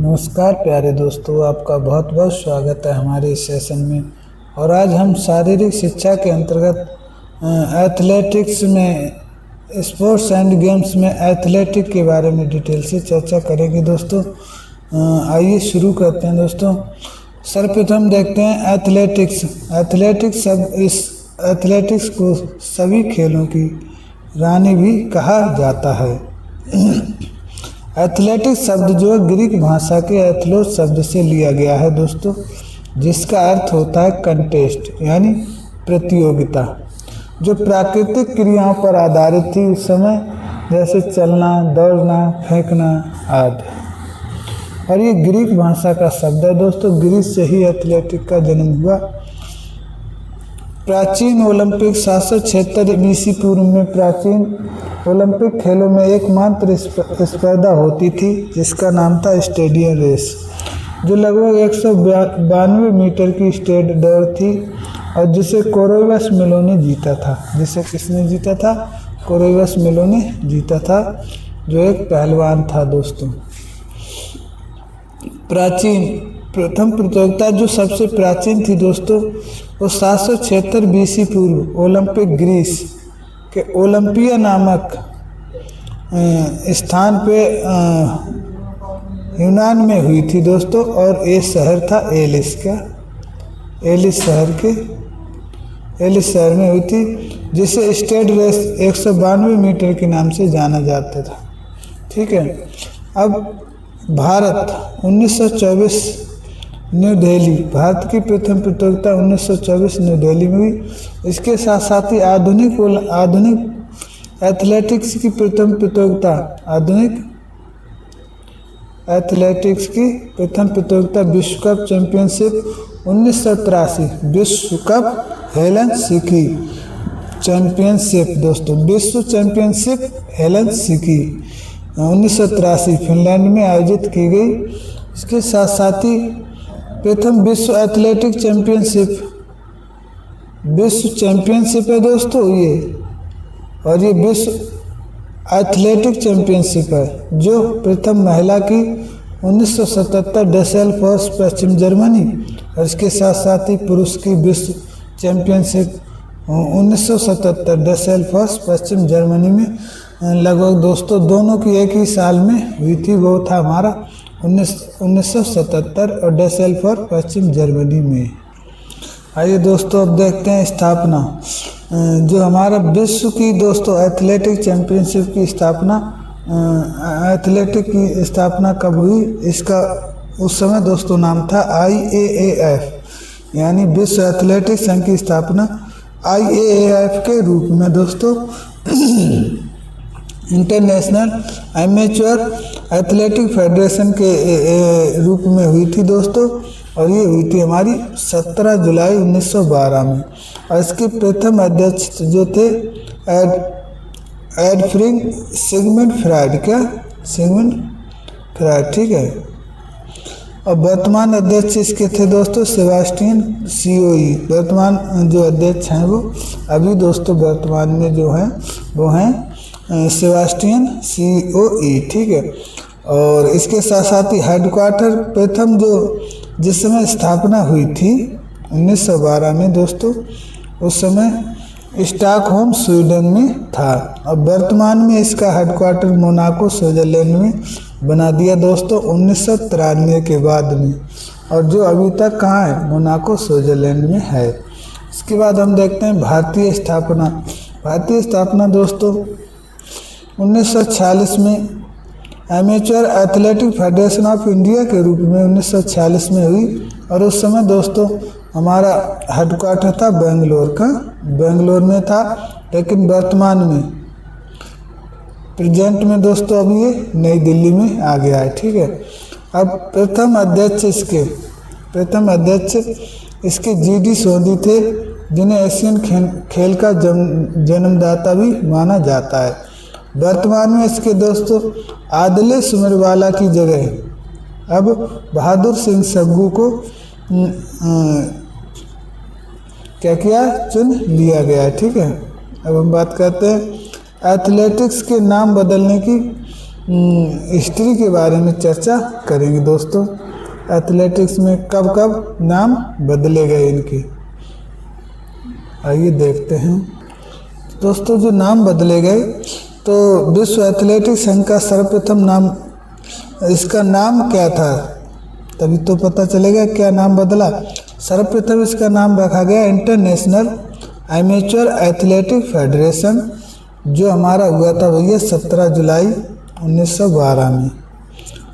नमस्कार प्यारे दोस्तों, आपका बहुत बहुत स्वागत है हमारे इस सेशन में। और आज हम शारीरिक शिक्षा के अंतर्गत एथलेटिक्स में, स्पोर्ट्स एंड गेम्स में एथलेटिक के बारे में डिटेल से चर्चा करेंगे दोस्तों। आइए शुरू करते हैं दोस्तों। सर्वप्रथम देखते हैं एथलेटिक्स। एथलेटिक्स को सभी खेलों की रानी भी कहा जाता है। एथलेटिक्स शब्द जो ग्रीक भाषा के एथलोस शब्द से लिया गया है दोस्तों, जिसका अर्थ होता है कंटेस्ट यानी प्रतियोगिता, जो प्राकृतिक क्रियाओं पर आधारित थी उस समय, जैसे चलना, दौड़ना, फेंकना आदि। और ये ग्रीक भाषा का शब्द है दोस्तों। ग्रीस से ही एथलेटिक का जन्म हुआ। प्राचीन ओलंपिक 776 BC पूर्व में प्राचीन ओलंपिक खेलों में एकमात्र स्पर्धा होती थी जिसका नाम था स्टेडियम रेस, जो लगभग 192 मीटर की स्टेड दौड़ थी और जिसे कोरोवस मेलो ने जीता था। जिसे किसने जीता था? कोरोवस मेलो ने जीता था, जो एक पहलवान था दोस्तों। प्रथम प्रतियोगिता जो सबसे प्राचीन थी दोस्तों, वो 776 BC पूर्व ओलंपिक ग्रीस के ओलंपिया नामक स्थान पे यूनान में हुई थी दोस्तों। और ये शहर था एलिस शहर में हुई थी, जिसे स्टेड रेस 192 मीटर के नाम से जाना जाता था। ठीक है। अब भारत 1924 न्यू दिल्ली, भारत की प्रथम प्रतियोगिता 1924 न्यू दिल्ली में हुई। इसके साथ साथ ही आधुनिक एथलेटिक्स की प्रथम प्रतियोगिता विश्व कप चैंपियनशिप 1983, विश्व कप हेलसिंकी चैंपियनशिप दोस्तों, विश्व चैंपियनशिप हेलसिंकी 1983 फिनलैंड में आयोजित की गई। इसके साथ साथ ही प्रथम विश्व एथलेटिक चैंपियनशिप है दोस्तों ये, और ये विश्व एथलेटिक चैंपियनशिप है जो प्रथम महिला की 1977 डेसेल्फोर्स पश्चिम जर्मनी, और इसके साथ साथ ही पुरुष की विश्व चैंपियनशिप 1977 डेसेल्फोर्स पश्चिम जर्मनी में लगभग दोस्तों दोनों की एक ही साल में हुई थी। वो था हमारा 1977 और डेसेल्फोर्स पश्चिम जर्मनी में। आइए दोस्तों अब देखते हैं स्थापना। जो हमारा विश्व की दोस्तों एथलेटिक चैंपियनशिप की स्थापना कब हुई? इसका उस समय दोस्तों नाम था IAAF यानी विश्व एथलेटिक संघ की स्थापना IAAF के रूप में दोस्तों इंटरनेशनल एमेच्योर एथलेटिक फेडरेशन के रूप में हुई थी दोस्तों। और ये हुई थी हमारी 17 जुलाई 1912 में। और इसके प्रथम अध्यक्ष जो थे एडफ्रिंग सिगमंड फ्राइड, ठीक है। और वर्तमान अध्यक्ष इसके थे दोस्तों सेबास्टियन COE। वर्तमान जो अध्यक्ष हैं वो अभी दोस्तों वर्तमान में जो हैं वो हैं सेबास्टियन COE, ठीक है। और इसके साथ साथ ही हेडक्वार्टर प्रथम जो जिस समय स्थापना हुई थी 1912 में दोस्तों, उस समय स्टॉकहोम स्वीडन में था। अब वर्तमान में इसका हेडक्वार्टर मोनाको स्विट्जरलैंड में बना दिया दोस्तों 1993 के बाद में, और जो अभी तक कहाँ है? मोनाको स्विट्जरलैंड में है। इसके बाद हम देखते हैं भारतीय स्थापना दोस्तों 1946 में amateur athletic federation of India के रूप में 1946 में हुई। और उस समय दोस्तों हमारा हेडक्वार्टर था बेंगलोर में था, लेकिन वर्तमान में प्रेजेंट में दोस्तों अभी ये नई दिल्ली में आ गया है, ठीक है। अब प्रथम अध्यक्ष इसके GD सोंधी थे, जिन्हें एशियन खेल का जन्मदाता भी माना जाता है। वर्तमान में इसके दोस्तों आदले सुमेरवाला की जगह अब बहादुर सिंह सग्गू को चुन लिया गया है, ठीक है। अब हम बात करते हैं एथलेटिक्स के नाम बदलने की हिस्ट्री के बारे में चर्चा करेंगे दोस्तों। एथलेटिक्स में कब कब नाम बदले गए इनके, आइए देखते हैं दोस्तों। जो नाम बदले गए तो विश्व एथलेटिक्स संघ का सर्वप्रथम नाम, इसका नाम क्या था, तभी तो पता चलेगा क्या नाम बदला। सर्वप्रथम इसका नाम रखा गया इंटरनेशनल एमेच्योर एथलेटिक फेडरेशन, जो हमारा हुआ था भैया 17 जुलाई 1912 में।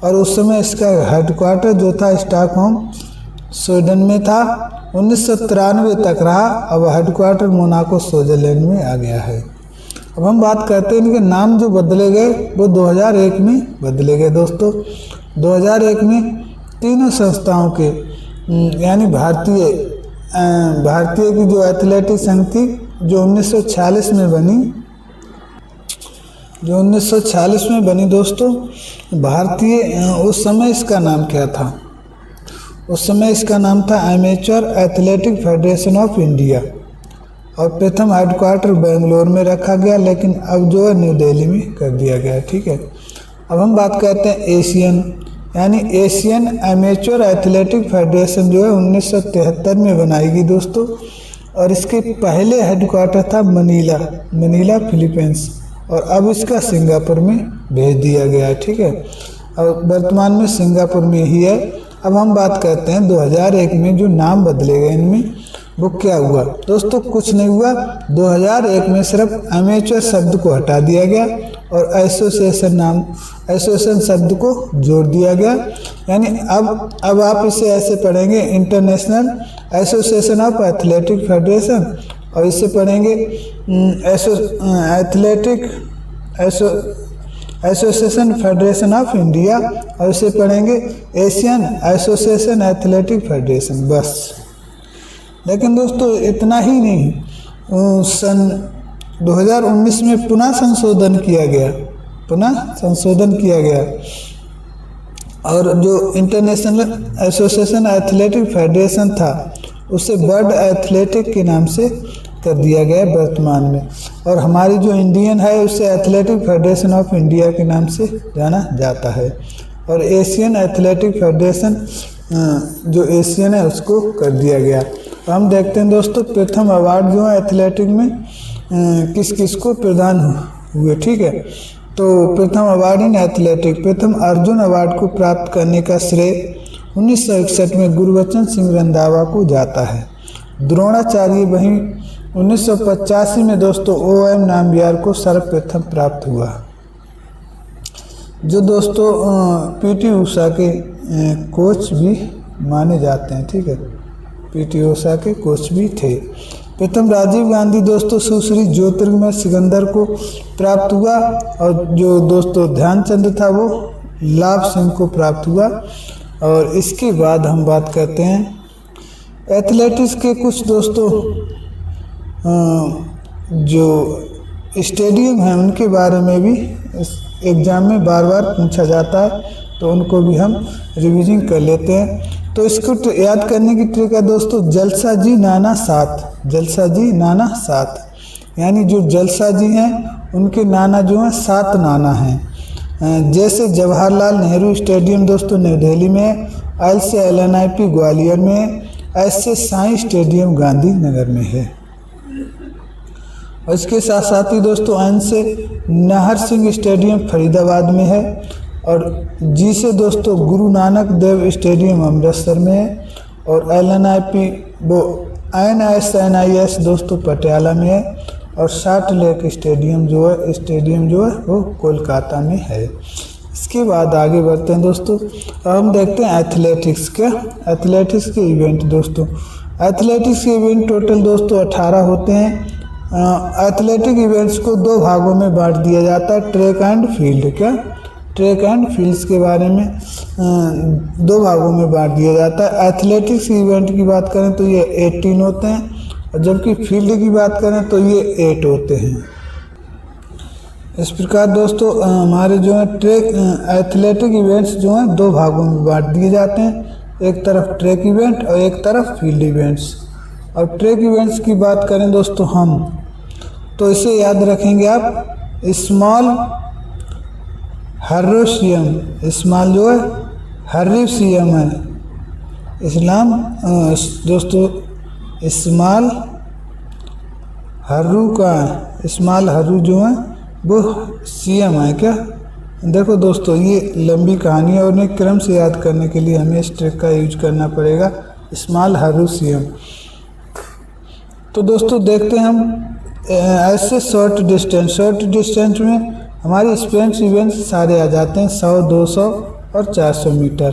और उस समय इसका हेडक्वार्टर जो था स्टॉकहोम स्वीडन में था। 1993 तक रहा। अब हेडक्वार्टर मोनाको स्विट्जरलैंड में आ गया है। अब हम बात करते हैं इनके नाम जो बदले गए वो 2001 में बदले गए दोस्तों। 2001 में तीनों संस्थाओं के यानी भारतीय की जो एथलेटिक्स संघ थी जो 1946 में बनी दोस्तों। भारतीय उस समय इसका नाम क्या था, उस समय इसका नाम था amateur athletic federation of India और प्रथम हेडक्वार्टर बेंगलोर में रखा गया, लेकिन अब जो है न्यू दिल्ली में कर दिया गया। ठीक है। अब हम बात करते हैं एशियन एमेच्योर एथलेटिक फेडरेशन जो है 1973 में बनाई गई दोस्तों। और इसके पहले हेडक्वार्टर था मनीला फिलीपींस और अब इसका सिंगापुर में भेज दिया गया है। ठीक है। अब वर्तमान में सिंगापुर में ही है। अब हम बात करते हैं 2001 में जो नाम बदले गए इनमें वो क्या हुआ दोस्तों। कुछ नहीं हुआ। 2001 में सिर्फ एमेच्योर शब्द को हटा दिया गया और एसोसिएशन शब्द को जोड़ दिया गया। यानी अब आप इसे ऐसे पढ़ेंगे international association of athletic federation, और इसे पढ़ेंगे एसोसिएशन फेडरेशन ऑफ इंडिया, और इसे पढ़ेंगे एशियन एसोसिएशन एथलेटिक फेडरेशन, बस। लेकिन दोस्तों इतना ही नहीं, सन 2019 में पुनः संशोधन किया गया और जो इंटरनेशनल एसोसिएशन एथलेटिक फेडरेशन था उसे वर्ल्ड एथलेटिक के नाम से कर दिया गया वर्तमान में। और हमारी जो इंडियन है उसे एथलेटिक फेडरेशन ऑफ इंडिया के नाम से जाना जाता है। और एशियन एथलेटिक फेडरेशन जो एशियन है उसको कर दिया गया। तो हम देखते हैं दोस्तों प्रथम अवार्ड जो है एथलेटिक में किस किस को प्रदान हुए। ठीक है। तो प्रथम अवार्ड इन एथलेटिक, प्रथम अर्जुन अवार्ड को प्राप्त करने का श्रेय 1961 में गुरबचन सिंह रंधावा को जाता है। द्रोणाचार्य वहीं 1985 में दोस्तों OM नाम्बियार को सर्वप्रथम प्राप्त हुआ, जो दोस्तों PT उषा के कोच भी माने जाते हैं। ठीक है। PT उषा के कोच भी थे। प्रथम राजीव गांधी दोस्तों सुश्री ज्योतिर्मय सिकंदर को प्राप्त हुआ और जो दोस्तों ध्यानचंद था वो लाभ सिंह को प्राप्त हुआ। और इसके बाद हम बात करते हैं एथलेटिक्स के कुछ दोस्तों जो स्टेडियम हैं उनके बारे में भी इस एग्ज़ाम में बार बार पूछा जाता है, तो उनको भी हम रिवीजन कर लेते हैं। तो इसको याद करने की ट्रिक है दोस्तों, जलसा जी नाना सात, यानी जो जलसा जी हैं उनके नाना जो हैं 7 नाना हैं। जैसे जवाहरलाल नेहरू स्टेडियम दोस्तों नई दिल्ली में है, एल से LNIP ग्वालियर में है, ऐसे साई स्टेडियम गांधीनगर में है। और इसके साथ साथ ही दोस्तों एन से नाहर सिंह स्टेडियम फरीदाबाद में है, और जी से दोस्तों गुरु नानक देव स्टेडियम अमृतसर में है, और NIS दोस्तों पटियाला में है, और साल्ट लेक स्टेडियम जो है वो कोलकाता में है। इसके बाद आगे बढ़ते हैं दोस्तों। हम देखते हैं एथलेटिक्स के इवेंट दोस्तों। एथलेटिक्स के इवेंट टोटल दोस्तों 18 होते हैं। एथलेटिक इवेंट्स को 2 भागों में बांट दिया जाता है, ट्रैक एंड फील्ड्स के बारे में 2 भागों में बांट दिया जाता है। एथलेटिक्स इवेंट की बात करें तो ये 18 होते हैं, और जबकि फील्ड की बात करें तो ये 8 होते हैं। इस प्रकार दोस्तों हमारे जो है एथलेटिक इवेंट्स जो हैं 2 भागों में बांट दिए जाते हैं, एक तरफ ट्रैक इवेंट और एक तरफ फील्ड इवेंट्स। और ट्रैक इवेंट्स की बात करें दोस्तों हम, तो इसे याद रखेंगे आप, स्मॉल हर्रोशियम, स्मॉल जो है हर्रिशियम है। इस्लाम दोस्तों स्मॉल हर्रू का है, स्मॉल हर्रू जो है वो सीएम है क्या। देखो दोस्तों ये लंबी कहानी है और उन्हें क्रम से याद करने के लिए हमें इस ट्रिक का यूज करना पड़ेगा, स्मॉल हर्रू सीएम। तो दोस्तों देखते हैं हम ऐसे शॉर्ट डिस्टेंस में हमारे स्पेंस इवेंट्स सारे आ जाते हैं 100, 200 और 400 मीटर।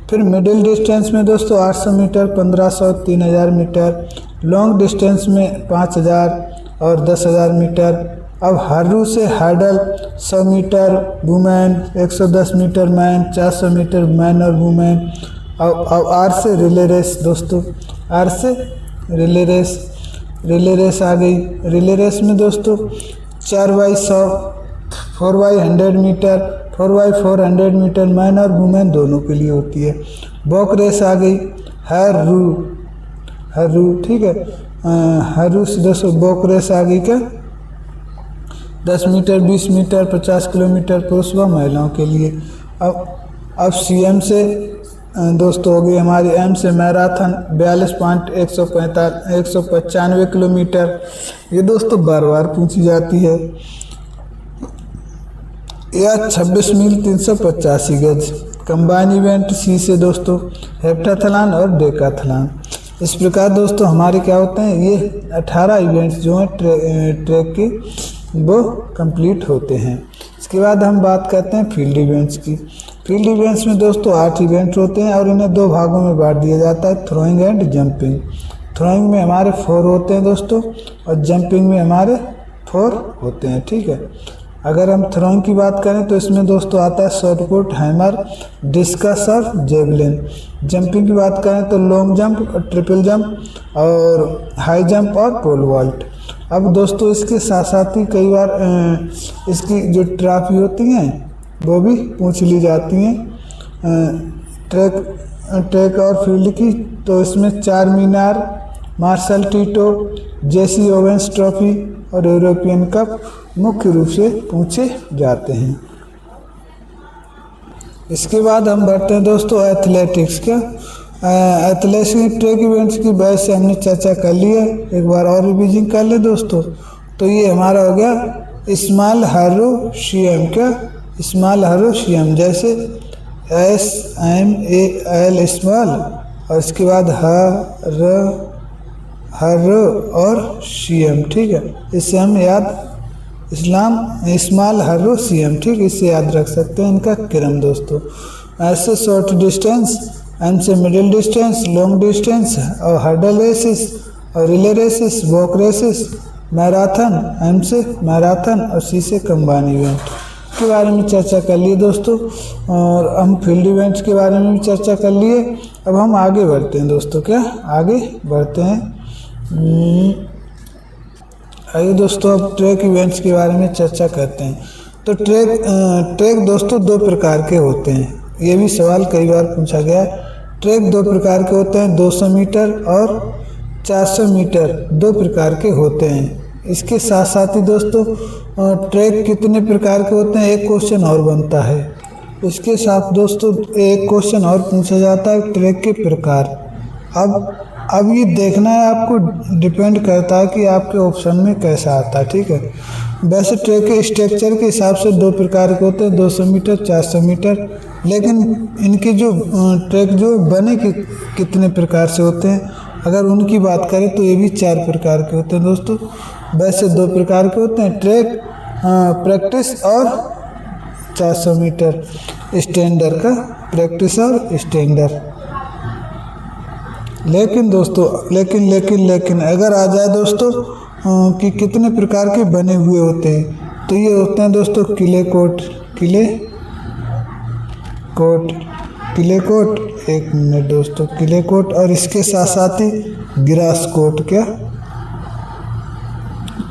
फिर मिडिल डिस्टेंस में दोस्तों 800 मीटर, 1500, 3000 मीटर। लॉन्ग डिस्टेंस में 5000 और 10,000 मीटर। अब हर्रू से hurdle 100 metre women, 110 metre man, 400 metre man और वुमेन। अब आर से रिले रेस दोस्तों, आर से रिले रेस आ गई। रिले रेस में दोस्तों 4x100, 4x100 metre, 4x400 metre man और वुमेन दोनों के लिए होती है। वॉक रेस आ गई, हर्रू ठीक है। हर्रू से दोस्तों वॉक रेस आ गई क्या, 10 मीटर, 20 मीटर, 50 किलोमीटर पुरुष व महिलाओं के लिए। अब सीएम से दोस्तों हो गई हमारी एम से मैराथन 42.195 किलोमीटर। ये दोस्तों बार बार पूछी जाती है। या 26 मील 385 गज। कंबाइन इवेंट सी से दोस्तों हेप्टाथलॉन और डेकाथलॉन। इस प्रकार दोस्तों हमारे क्या होते हैं, ये 18 इवेंट्स जो हैं ट्रैक के वो कंप्लीट होते हैं। इसके बाद हम बात करते हैं फील्ड इवेंट्स की। फील्ड इवेंट्स में दोस्तों 8 इवेंट होते हैं और इन्हें 2 भागों में बांट दिया जाता है, थ्रोइंग एंड जंपिंग। थ्रोइंग में हमारे 4 होते हैं दोस्तों और जंपिंग में हमारे 4 होते हैं, ठीक है। अगर हम थ्रोइंग की बात करें तो इसमें दोस्तों आता है शॉटपुट, हैमर, डिस्कस और जेवलिन। जंपिंग की बात करें तो लॉन्ग जंप और ट्रिपल जंप और हाई जंप और पोल वॉल्ट। अब दोस्तों इसके साथ साथ ही कई बार इसकी जो ट्रॉफी होती हैं वो भी पूछ ली जाती हैं ट्रैक और फील्ड की। तो इसमें 4 Minar, Marshal Tito, Jesse Owens trophy और यूरोपियन कप मुख्य रूप से पूछे जाते हैं। इसके बाद हम बढ़ते हैं दोस्तों एथलेटिक्स का। एथलेटिक्स ट्रैक इवेंट्स की वजह से हमने चर्चा कर ली है, एक बार और रिवीजन कर ले दोस्तों। तो ये हमारा हो गया स्मॉल हर्रोशियम, क्या स्मॉल हर्रोशियम, जैसे SMAL स्मॉल और इसके बाद हर्रो और शियम, ठीक है। इससे हम याद स्मॉल हर्रोशियम, ठीक, इससे याद रख सकते हैं इनका क्रम दोस्तों। ऐसे शॉर्ट डिस्टेंस, एम से मिडिल डिस्टेंस, लॉन्ग डिस्टेंस और हर्डल रेसेस और relay races, walk races, marathon, M से मैराथन और सी से कंबाइन इवेंट के बारे में चर्चा कर लिए दोस्तों। और हम फील्ड इवेंट्स के बारे में भी चर्चा कर लिए। अब हम आगे बढ़ते हैं दोस्तों, क्या आगे बढ़ते हैं। आइए दोस्तों अब ट्रैक इवेंट्स के बारे में चर्चा करते हैं। तो ट्रैक दोस्तों 2 प्रकार के होते हैं, ये भी सवाल कई बार पूछा गया है। ट्रैक 2 प्रकार के होते हैं, 200 मीटर और 400 मीटर 2 प्रकार के होते हैं। इसके साथ साथ ही दोस्तों ट्रैक कितने प्रकार के होते हैं, एक क्वेश्चन और बनता है। इसके साथ दोस्तों एक क्वेश्चन और पूछा जाता है, ट्रैक के प्रकार। अब ये देखना है आपको, डिपेंड करता है कि आपके ऑप्शन में कैसा आता है, ठीक है। वैसे ट्रैक के स्ट्रक्चर के हिसाब से 2 प्रकार के होते हैं, 200 मीटर, 400 मीटर। लेकिन इनके जो ट्रैक जो बने कितने प्रकार से होते हैं, अगर उनकी बात करें तो ये भी 4 प्रकार के होते हैं दोस्तों। वैसे 2 प्रकार के होते हैं, ट्रैक प्रैक्टिस और 400 मीटर स्टैंडर्ड का, प्रैक्टिस और स्टैंडर्ड। लेकिन दोस्तों लेकिन अगर आ जाए दोस्तों कि कितने प्रकार के बने हुए होते हैं, तो ये होते हैं दोस्तों किले कोट, एक मिनट दोस्तों, किले कोट और इसके साथ साथ ही ग्रास कोट, क्या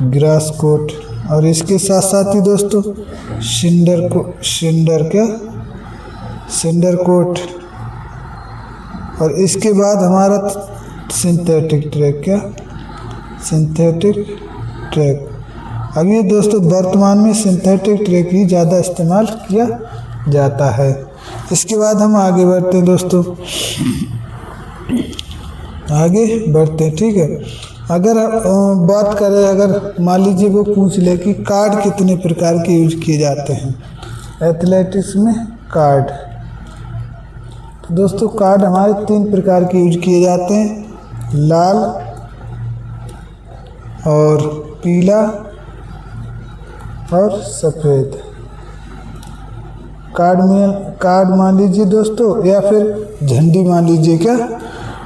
ग्रास कोट, और इसके साथ साथ ही दोस्तों सिंडर कोट। और इसके बाद हमारा सिंथेटिक ट्रैक, क्या सिंथेटिक ट्रैक। अब ये दोस्तों वर्तमान में सिंथेटिक ट्रैक ही ज़्यादा इस्तेमाल किया जाता है। इसके बाद हम आगे बढ़ते हैं दोस्तों, आगे बढ़ते हैं, ठीक है। अगर बात करें, अगर मान लीजिए वो पूछ ले कि कार्ड कितने प्रकार के यूज किए जाते हैं एथलेटिक्स में, कार्ड, तो दोस्तों कार्ड हमारे 3 प्रकार के यूज किए जाते हैं, लाल और पीला और सफ़ेद। कार्ड मान लीजिए दोस्तों, या फिर झंडी मान लीजिए, क्या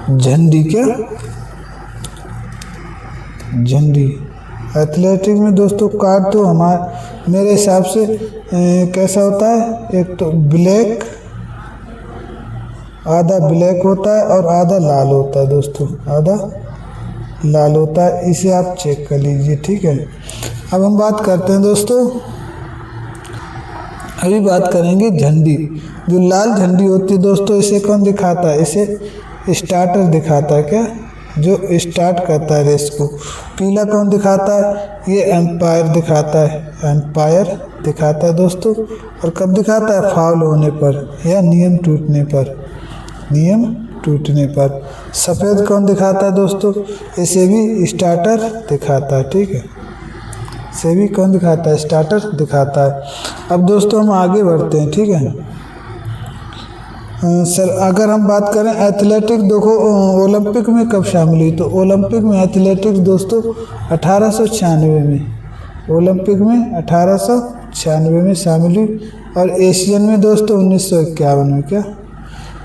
झंडी, क्या झंडी। एथलेटिक्स में दोस्तों कार्ड तो मेरे हिसाब से कैसा होता है, एक तो ब्लैक, आधा ब्लैक होता है और आधा लाल होता है दोस्तों, आधा लाल होता है, इसे आप चेक कर लीजिए, ठीक है। अब हम बात करते हैं दोस्तों, अभी बात करेंगे झंडी। जो लाल झंडी होती है दोस्तों, इसे कौन दिखाता है, इसे स्टार्टर दिखाता है, क्या, जो स्टार्ट करता है रेस को। पीला कौन दिखाता है, ये एम्पायर दिखाता है, एम्पायर दिखाता है दोस्तों, और कब दिखाता है, फाउल होने पर या नियम टूटने पर, नियम टूटने पर। सफ़ेद कौन दिखाता है दोस्तों, इसे भी स्टार्टर दिखाता है, ठीक है, इसे भी कौन दिखाता है, स्टार्टर दिखाता है। अब दोस्तों हम आगे बढ़ते हैं, ठीक है। सर अगर हम बात करें एथलेटिक्स, देखो ओलंपिक में कब शामिल हुई, तो ओलंपिक में एथलेटिक्स दोस्तों 1896 में, ओलंपिक में 1896 में शामिल हुई, और एशियन में दोस्तों 1951 में, क्या,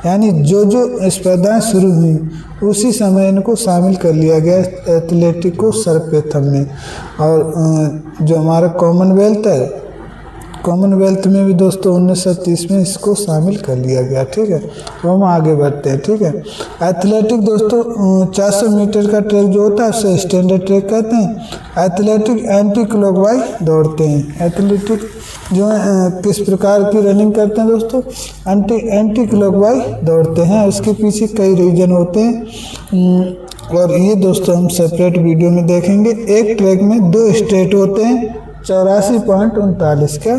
यानी जो स्पर्धाएं शुरू हुई उसी समय इनको शामिल कर लिया गया एथलेटिक को सर्वप्रथम में। और जो हमारा कॉमनवेल्थ है, कॉमनवेल्थ में भी दोस्तों 1930 में इसको शामिल कर लिया गया, ठीक है। तो हम आगे बढ़ते हैं, ठीक है। एथलेटिक दोस्तों 400 मीटर का ट्रैक जो होता है उसे स्टैंडर्ड ट्रैक कहते हैं। एथलेटिक एंटी क्लॉकवाइज दौड़ते हैं। एथलेटिक जो है किस प्रकार की रनिंग करते हैं दोस्तों, एंटी क्लॉकवाइज दौड़ते हैं। उसके पीछे कई रीजन होते हैं, और ये दोस्तों हम सेपरेट वीडियो में देखेंगे। एक ट्रैक में 2 स्टेट होते हैं, 84.39 का,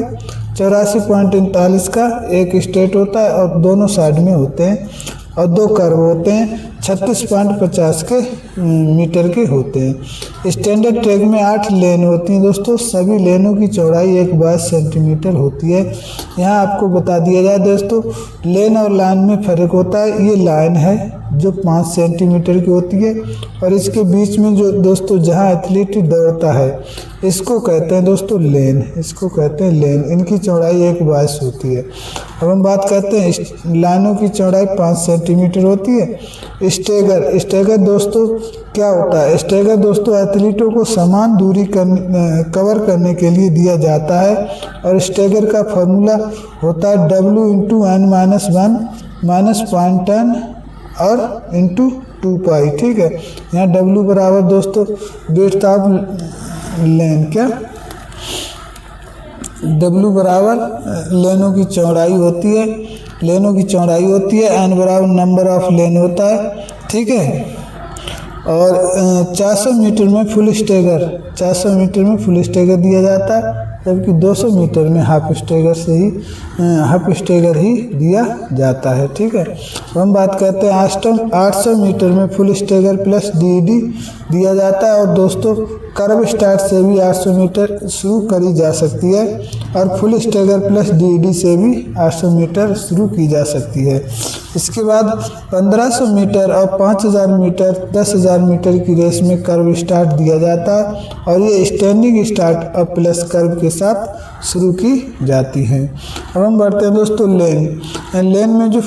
84.39 का एक स्टेट होता है, और दोनों साइड में होते हैं, और 2 कर्व होते हैं 36.50 के मीटर के होते हैं। स्टैंडर्ड ट्रैक में 8 लेन होती हैं दोस्तों, सभी लेनों की चौड़ाई 22 सेंटीमीटर होती है। यहाँ आपको बता दिया जाए दोस्तों, लेन और लाइन में फ़र्क होता है। ये लाइन है जो 5 सेंटीमीटर की होती है, और इसके बीच में जो दोस्तों जहाँ एथलीट दौड़ता है इसको कहते हैं दोस्तों लेन, इसको कहते हैं लेन। इनकी चौड़ाई 22 होती है। अब हम बात करते हैं लाइनों की चौड़ाई 5 सेंटीमीटर होती है। स्टेगर दोस्तों क्या होता है, स्टेगर दोस्तों एथलीटों को समान दूरी कवर करने के लिए दिया जाता है, और स्टेगर का फॉर्मूला होता है W/N-1 -0.10 और इंटू 2π, ठीक है। यहाँ W बराबर दोस्तों विड्थ ऑफ लेन, क्या, W बराबर लेनों की चौड़ाई होती है, लेनों की चौड़ाई होती है। N बराबर नंबर ऑफ लेन होता है, ठीक है। और 400 मीटर में फुल स्टेगर, 400 मीटर में फुल स्टेगर दिया जाता है, जबकि 200 मीटर में हाफ स्टेगर ही दिया जाता है, ठीक है। तो हम बात करते हैं 800 मीटर में फुल स्टेगर प्लस DED दिया जाता है, और दोस्तों कर्व स्टार्ट से भी 800 मीटर शुरू करी जा सकती है, और फुल स्टेगर प्लस DED से भी 800 मीटर शुरू की जा सकती है। इसके बाद 1500 मीटर और 5000 मीटर 10,000 मीटर की रेस में कर्व स्टार्ट दिया जाता है, और ये स्टैंडिंग स्टार्ट और प्लस कर्व के साथ शुरू की जाती है। अब हम बढ़ते हैं दोस्तों लेन। लेन में जो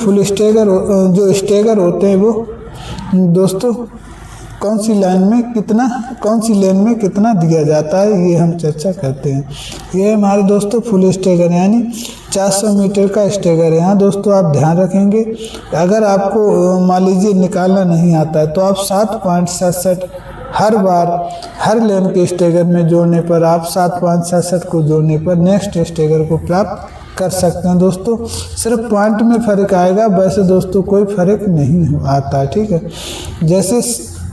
स्टेगर होते हैं वो दोस्तों कौन सी लेन में कितना दिया जाता है, ये हम चर्चा करते हैं। ये हमारे दोस्तों फुल स्टेगर यानी 400 मीटर का स्टेगर है। यहाँ दोस्तों आप ध्यान रखेंगे, अगर आपको मान लीजिए निकालना नहीं आता है तो आप 7.67 हर बार हर लेन के स्टेगर में जोड़ने पर आप 7.67 को जोड़ने पर नेक्स्ट स्टेगर को प्राप्त कर सकते हैं दोस्तों। सिर्फ पॉइंट में फ़र्क आएगा, वैसे दोस्तों कोई फ़र्क नहीं आता, ठीक है। जैसे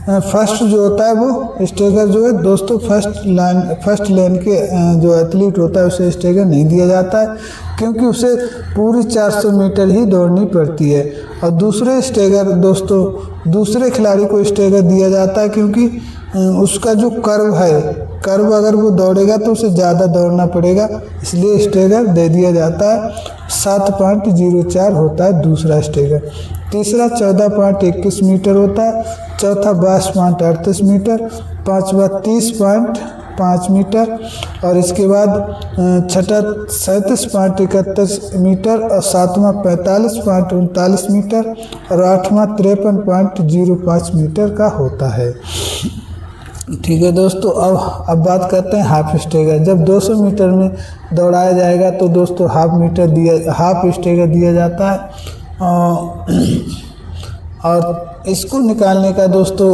फर्स्ट जो होता है वो स्टेगर जो है दोस्तों फर्स्ट लेन के जो एथलीट होता है उसे स्टेगर नहीं दिया जाता है, क्योंकि उसे पूरी 400 मीटर ही दौड़नी पड़ती है। और दूसरे खिलाड़ी को स्टेगर दिया जाता है क्योंकि उसका जो कर्व अगर वो दौड़ेगा तो उसे ज़्यादा दौड़ना पड़ेगा, इसलिए स्टेगर दे दिया जाता है। 7.04 होता है दूसरा स्टेगर। तीसरा 14.21 मीटर होता है। चौथा 22.38 मीटर। पाँचवा 30.5 मीटर। और इसके बाद छठा 37.71 मीटर। और सातवां 45.39 मीटर। और आठवां 53.05 मीटर का होता है। ठीक है दोस्तों, अब बात करते हैं हाफ स्टेगर। जब 200 मीटर में दौड़ाया जाएगा तो दोस्तों हाफ स्टेगर दिया जाता है। और इसको निकालने का दोस्तों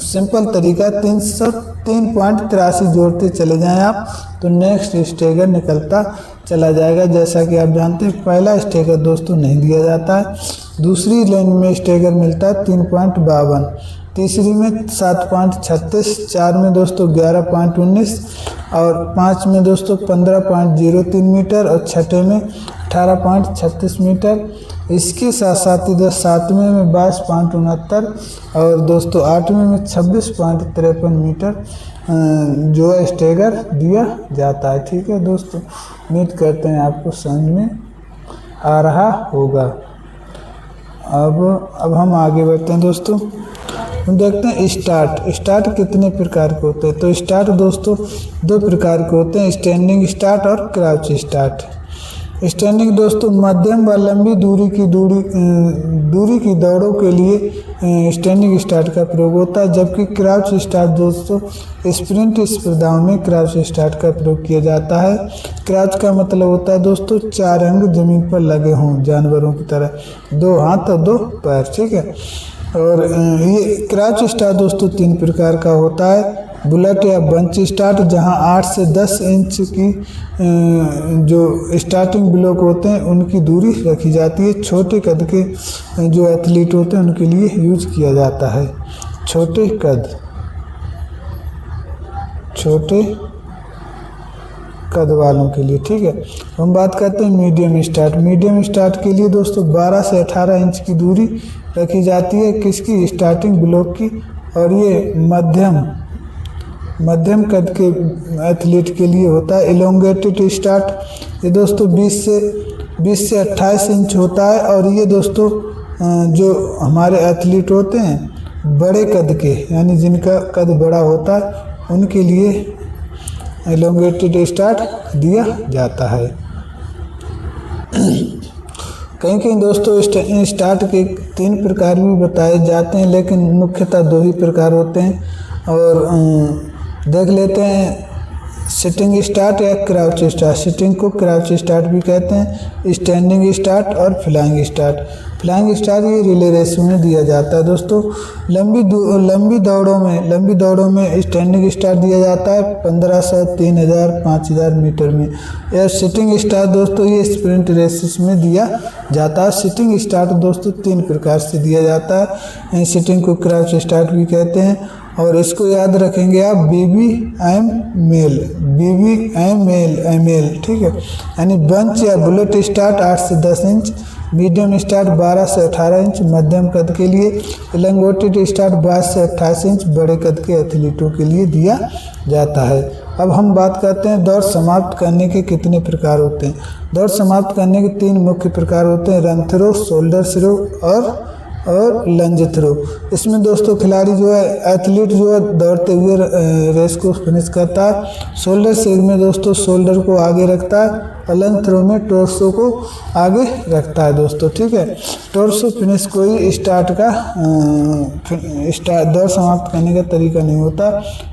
सिंपल तरीका 303.83 जोड़ते चले जाएं आप तो नेक्स्ट स्टेगर निकलता चला जाएगा। जैसा कि आप जानते हैं पहला स्टेगर दोस्तों नहीं दिया जाता है। दूसरी लेन में स्टेगर मिलता है 3.52, तीसरी में 7.36, 4 में दोस्तों 11.19 और 5 में दोस्तों 15.03 मीटर और छठे में 18.36 मीटर। इसके साथ साथ ही 7वें में 22.69 और दोस्तों 8वें में 26.53 मीटर जो है स्टेगर दिया जाता है। ठीक है दोस्तों, उम्मीद करते हैं आपको समझ में आ रहा होगा। अब हम आगे बढ़ते हैं दोस्तों। हम देखते हैं स्टार्ट कितने प्रकार के होते हैं। तो स्टार्ट दोस्तों 2 प्रकार के होते हैं, स्टैंडिंग स्टार्ट और क्राउच स्टार्ट। स्टैंडिंग दोस्तों मध्यम व लंबी दूरी की दौड़ों के लिए स्टैंडिंग स्टार्ट का प्रयोग होता है, जबकि क्राउच स्टार्ट दोस्तों स्प्रिंट स्पर्धाओं में क्राउच स्टार्ट का प्रयोग किया जाता है। क्राउच का मतलब होता है दोस्तों 4 अंग जमीन पर लगे हों जानवरों की तरह, 2 हाथ और 2 पैर। ठीक है, और ये क्राउच स्टार्ट दोस्तों 3 प्रकार का होता है। बुलेट या बंच स्टार्ट, जहां 8 से 10 इंच की जो स्टार्टिंग ब्लॉक होते हैं उनकी दूरी रखी जाती है। छोटे कद के जो एथलीट होते हैं उनके लिए यूज किया जाता है, छोटे कद वालों के लिए। ठीक है, हम बात करते हैं मीडियम स्टार्ट के लिए दोस्तों 12 से 18 इंच की दूरी रखी जाती है किसकी स्टार्टिंग ब्लॉक की, और ये मध्यम कद के एथलीट के लिए होता है। एलोंगेटेड स्टार्ट ये दोस्तों 20 से 28 इंच होता है, और ये दोस्तों जो हमारे एथलीट होते हैं बड़े कद के यानी जिनका कद बड़ा होता है उनके लिए एलोंगेटेड स्टार्ट दिया जाता है। कहीं दोस्तों स्टार्ट के 3 प्रकार भी बताए जाते हैं, लेकिन मुख्यतः 2 ही प्रकार होते हैं। और देख लेते हैं सिटिंग स्टार्ट या क्राउच स्टार्ट। सिटिंग को क्राउच स्टार्ट भी कहते हैं। स्टैंडिंग स्टार्ट और फ्लाइंग स्टार्ट ये रिले रेस में दिया जाता है दोस्तों। लंबी दौड़ों में स्टैंडिंग स्टार्ट दिया जाता है 1500, 3000, 5000 मीटर में। यह सिटिंग स्टार्ट दोस्तों ये स्प्रिंट रेसेस में दिया जाता है। सिटिंग स्टार्ट दोस्तों 3 प्रकार से दिया जाता है। सिटिंग को क्राउच स्टार्ट भी कहते हैं, और इसको याद रखेंगे आप BBM मेल। ठीक है, यानी बंच या बुलेट स्टार्ट 8 से 10 इंच, मीडियम स्टार्ट 12 से 18 इंच मध्यम कद के लिए, एलोंगेटेड स्टार्ट 22 से 28 इंच बड़े कद के एथलीटों के लिए दिया जाता है। अब हम बात करते हैं दौड़ समाप्त करने के कितने प्रकार होते हैं। दौड़ समाप्त करने के 3 मुख्य प्रकार होते हैं, रन थ्रो, शोल्डर थ्रो और लंज थ्रो। इसमें दोस्तों खिलाड़ी जो है एथलीट जो है दौड़ते हुए रेस को फिनिश करता है। शोल्डर सेग में दोस्तों शोल्डर को आगे रखता है, और लंज थ्रो में टोर्सो को आगे रखता है दोस्तों। ठीक है, टोर्सो फिनिश कोई दौड़ समाप्त करने का तरीका नहीं होता,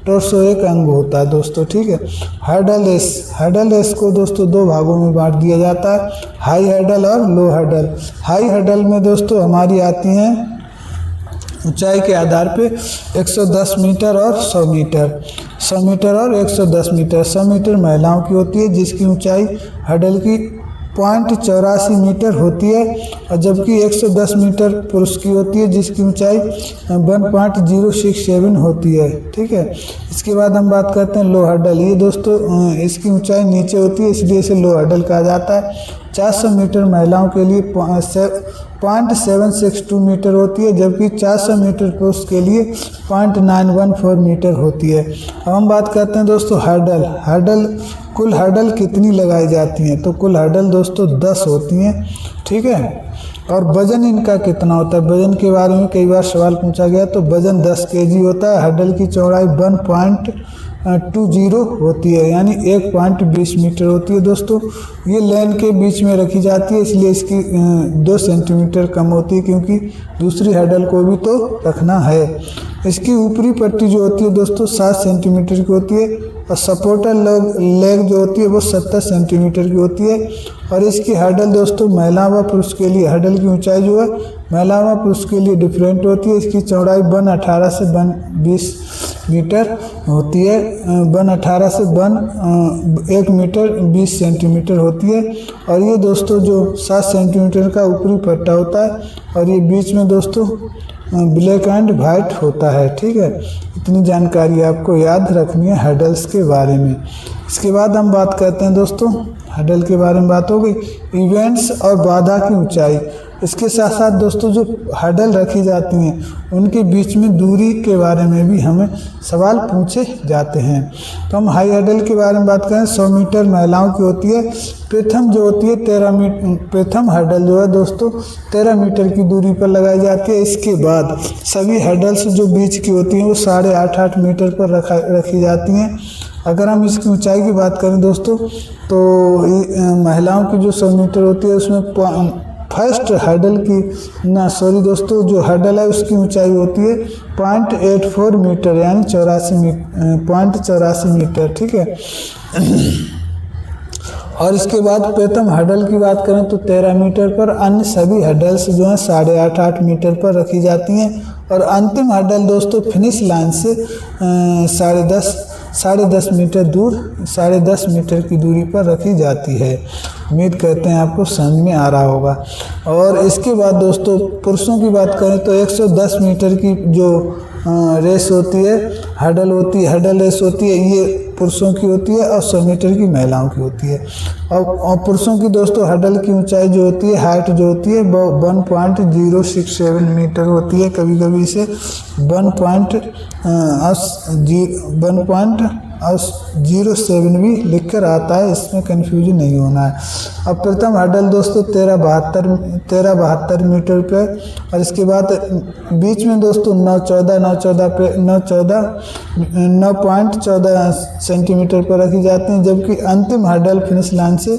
टोर्सो एक अंग होता है दोस्तों। ठीक है, हर्डल रेस को दोस्तों 2 भागों में बांट दिया जाता है, हाई हर्डल और लो हर्डल। हाई हर्डल में दोस्तों हमारी आती हैं ऊंचाई के आधार पे 110 मीटर और 100 मीटर और 110 मीटर। 100 मीटर महिलाओं की होती है जिसकी ऊंचाई हर्डल की 0.84 मीटर होती है, और जबकि 110 मीटर पुरुष की होती है जिसकी ऊंचाई 1.067 होती है। ठीक है, इसके बाद हम बात करते हैं लो हर्डल। ये दोस्तों इसकी ऊंचाई नीचे होती है इसलिए इसे लो हर्डल कहा जाता है। 400 मीटर महिलाओं के लिए 0.762 मीटर होती है, जबकि 400 मीटर पुरुष के लिए 0.914 मीटर होती है। अब हम बात करते हैं दोस्तों हर्डल। कुल हर्डल कितनी लगाई जाती हैं? तो कुल हर्डल दोस्तों 10 होती हैं। ठीक है, और वजन इनका कितना होता है? वजन के बारे में कई बार सवाल पूछा गया, तो वजन 10 kg होता है। हर्डल की चौड़ाई 1.20 होती है, यानी 1.20 मीटर होती है दोस्तों। ये लेन के बीच में रखी जाती है, इसलिए इसकी 2 सेंटीमीटर कम होती है, क्योंकि दूसरी हर्डल को भी तो रखना है। इसकी ऊपरी पट्टी जो होती है दोस्तों 7 सेंटीमीटर की होती है, और सपोर्टर लेग जो होती है वो 70 सेंटीमीटर की होती है। और इसकी हर्डल दोस्तों महिला व पुरुष के लिए, हर्डल की ऊंचाई जो है महिला व पुरुष के लिए डिफरेंट होती है। इसकी चौड़ाई 1.18 से 1.20 मीटर होती है। 1.18 से 1 मीटर 20 सेंटीमीटर होती है। और ये दोस्तों जो 7 सेंटीमीटर का ऊपरी पट्टा होता है, और ये बीच में दोस्तों ब्लैक एंड वाइट होता है। ठीक है, इतनी जानकारी आपको याद रखनी है हर्डल्स के बारे में। इसके बाद हम बात करते हैं दोस्तों हर्डल के बारे में बात हो गई। इवेंट्स और बाधा की ऊंचाई, इसके साथ साथ दोस्तों जो हर्डल रखी जाती हैं उनके बीच में दूरी के बारे में भी हमें सवाल पूछे जाते हैं। तो हम हाई हर्डल के बारे में बात करें। 100 मीटर महिलाओं की होती है। प्रथम जो होती है 13 मीटर, प्रथम हर्डल जो है दोस्तों 13 मीटर की दूरी पर लगाई जाती है। इसके बाद सभी हर्डल्स जो बीच की होती हैं वो 8.5 मीटर पर रखी जाती हैं। अगर हम इसकी ऊंचाई की बात करें दोस्तों, तो महिलाओं की जो 100 मीटर होती है उसमें फर्स्ट हर्डल की दोस्तों जो हर्डल है उसकी ऊंचाई होती है 0.84 मीटर, यानी 0.84 मीटर। ठीक है, और इसके बाद प्रथम हर्डल की बात करें तो 13 मीटर पर, अन्य सभी हर्डल्स जो हैं 8.5 मीटर पर रखी जाती हैं। और अंतिम हर्डल दोस्तों फिनिश लाइन से 10.5 मीटर दूर 10.5 मीटर की दूरी पर रखी जाती है। उम्मीद करते हैं आपको समझ में आ रहा होगा। और इसके बाद दोस्तों पुरुषों की बात करें तो 110 मीटर की जो रेस होती है, हर्डल रेस होती है, ये पुरुषों की होती है, और 100 मीटर की महिलाओं की होती है। और पुरुषों की दोस्तों हर्डल की ऊंचाई जो होती है, हाइट जो होती है वो 1.067 मीटर होती है। कभी कभी इसे 1.07 भी लिखकर आता है, इसमें कन्फ्यूजन नहीं होना है। अब प्रथम हर्डल दोस्तों 13.72 मीटर पे, और इसके बाद बीच में दोस्तों 9.14 सेंटीमीटर पर रखी जाती हैं, जबकि अंतिम हर्डल फिनिश लाइन से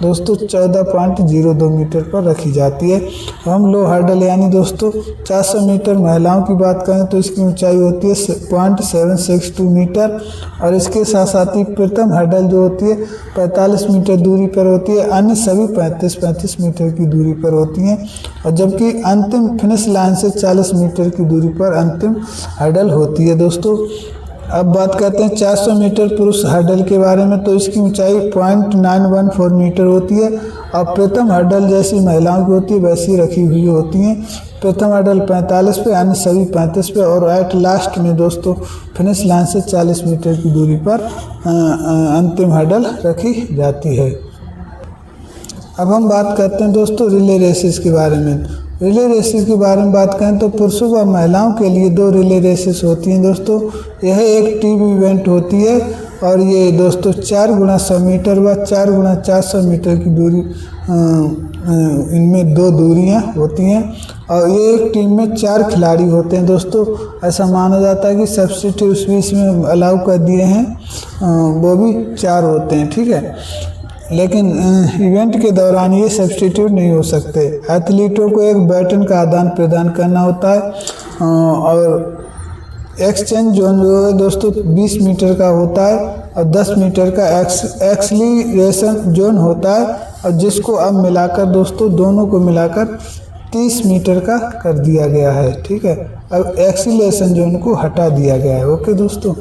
दोस्तों 14.02 मीटर पर रखी जाती है। हम लो हर्डल यानी दोस्तों 400 मीटर महिलाओं की बात करें तो इसकी ऊंचाई होती है 0.762 मीटर, और इसके साथ साथ ही प्रथम हर्डल जो होती है 45 मीटर दूरी पर होती है, अन्य सभी 35 मीटर की दूरी पर होती हैं। और जबकि अंतिम फिनिश लाइन से 40 मीटर की दूरी पर अंतिम हर्डल होती है दोस्तों। अब बात करते हैं 400 मीटर पुरुष हर्डल के बारे में, तो इसकी ऊंचाई 0.914 मीटर होती है। और प्रथम हर्डल जैसी महिलाओं की होती है वैसी रखी हुई होती हैं। प्रथम हर्डल 45 पे, अन्य सभी 35 पे, और एट लास्ट में दोस्तों फिनिश लाइन से 40 मीटर की दूरी पर अंतिम हर्डल रखी जाती है। अब हम बात करते हैं दोस्तों रिले रेसेस के बारे में। रिले रेसेस के बारे में बात करें तो पुरुषों व महिलाओं के लिए 2 रिले रेसेस होती हैं दोस्तों। यह एक टीम इवेंट होती है, और ये दोस्तों 4x100 मीटर व 4x400 मीटर की दूरी, इनमें 2 दूरियां होती हैं। और ये एक टीम में 4 खिलाड़ी होते हैं दोस्तों। ऐसा माना जाता है कि सब्स्टिट्यूट भी इसमें अलाउ कर दिए हैं, वो भी 4 होते हैं। ठीक है, लेकिन इवेंट के दौरान ये सब्स्टिट्यूट नहीं हो सकते। एथलीटों को एक बैटन का आदान प्रदान करना होता है, और एक्सचेंज जोन जो है दोस्तों 20 मीटर का होता है, और 10 मीटर का एक्सलीरेशन जोन होता है, और जिसको अब मिलाकर दोस्तों दोनों को मिलाकर 30 मीटर का कर दिया गया है। ठीक है, अब एक्सीलरेशन जो उनको हटा दिया गया है। ओके दोस्तों,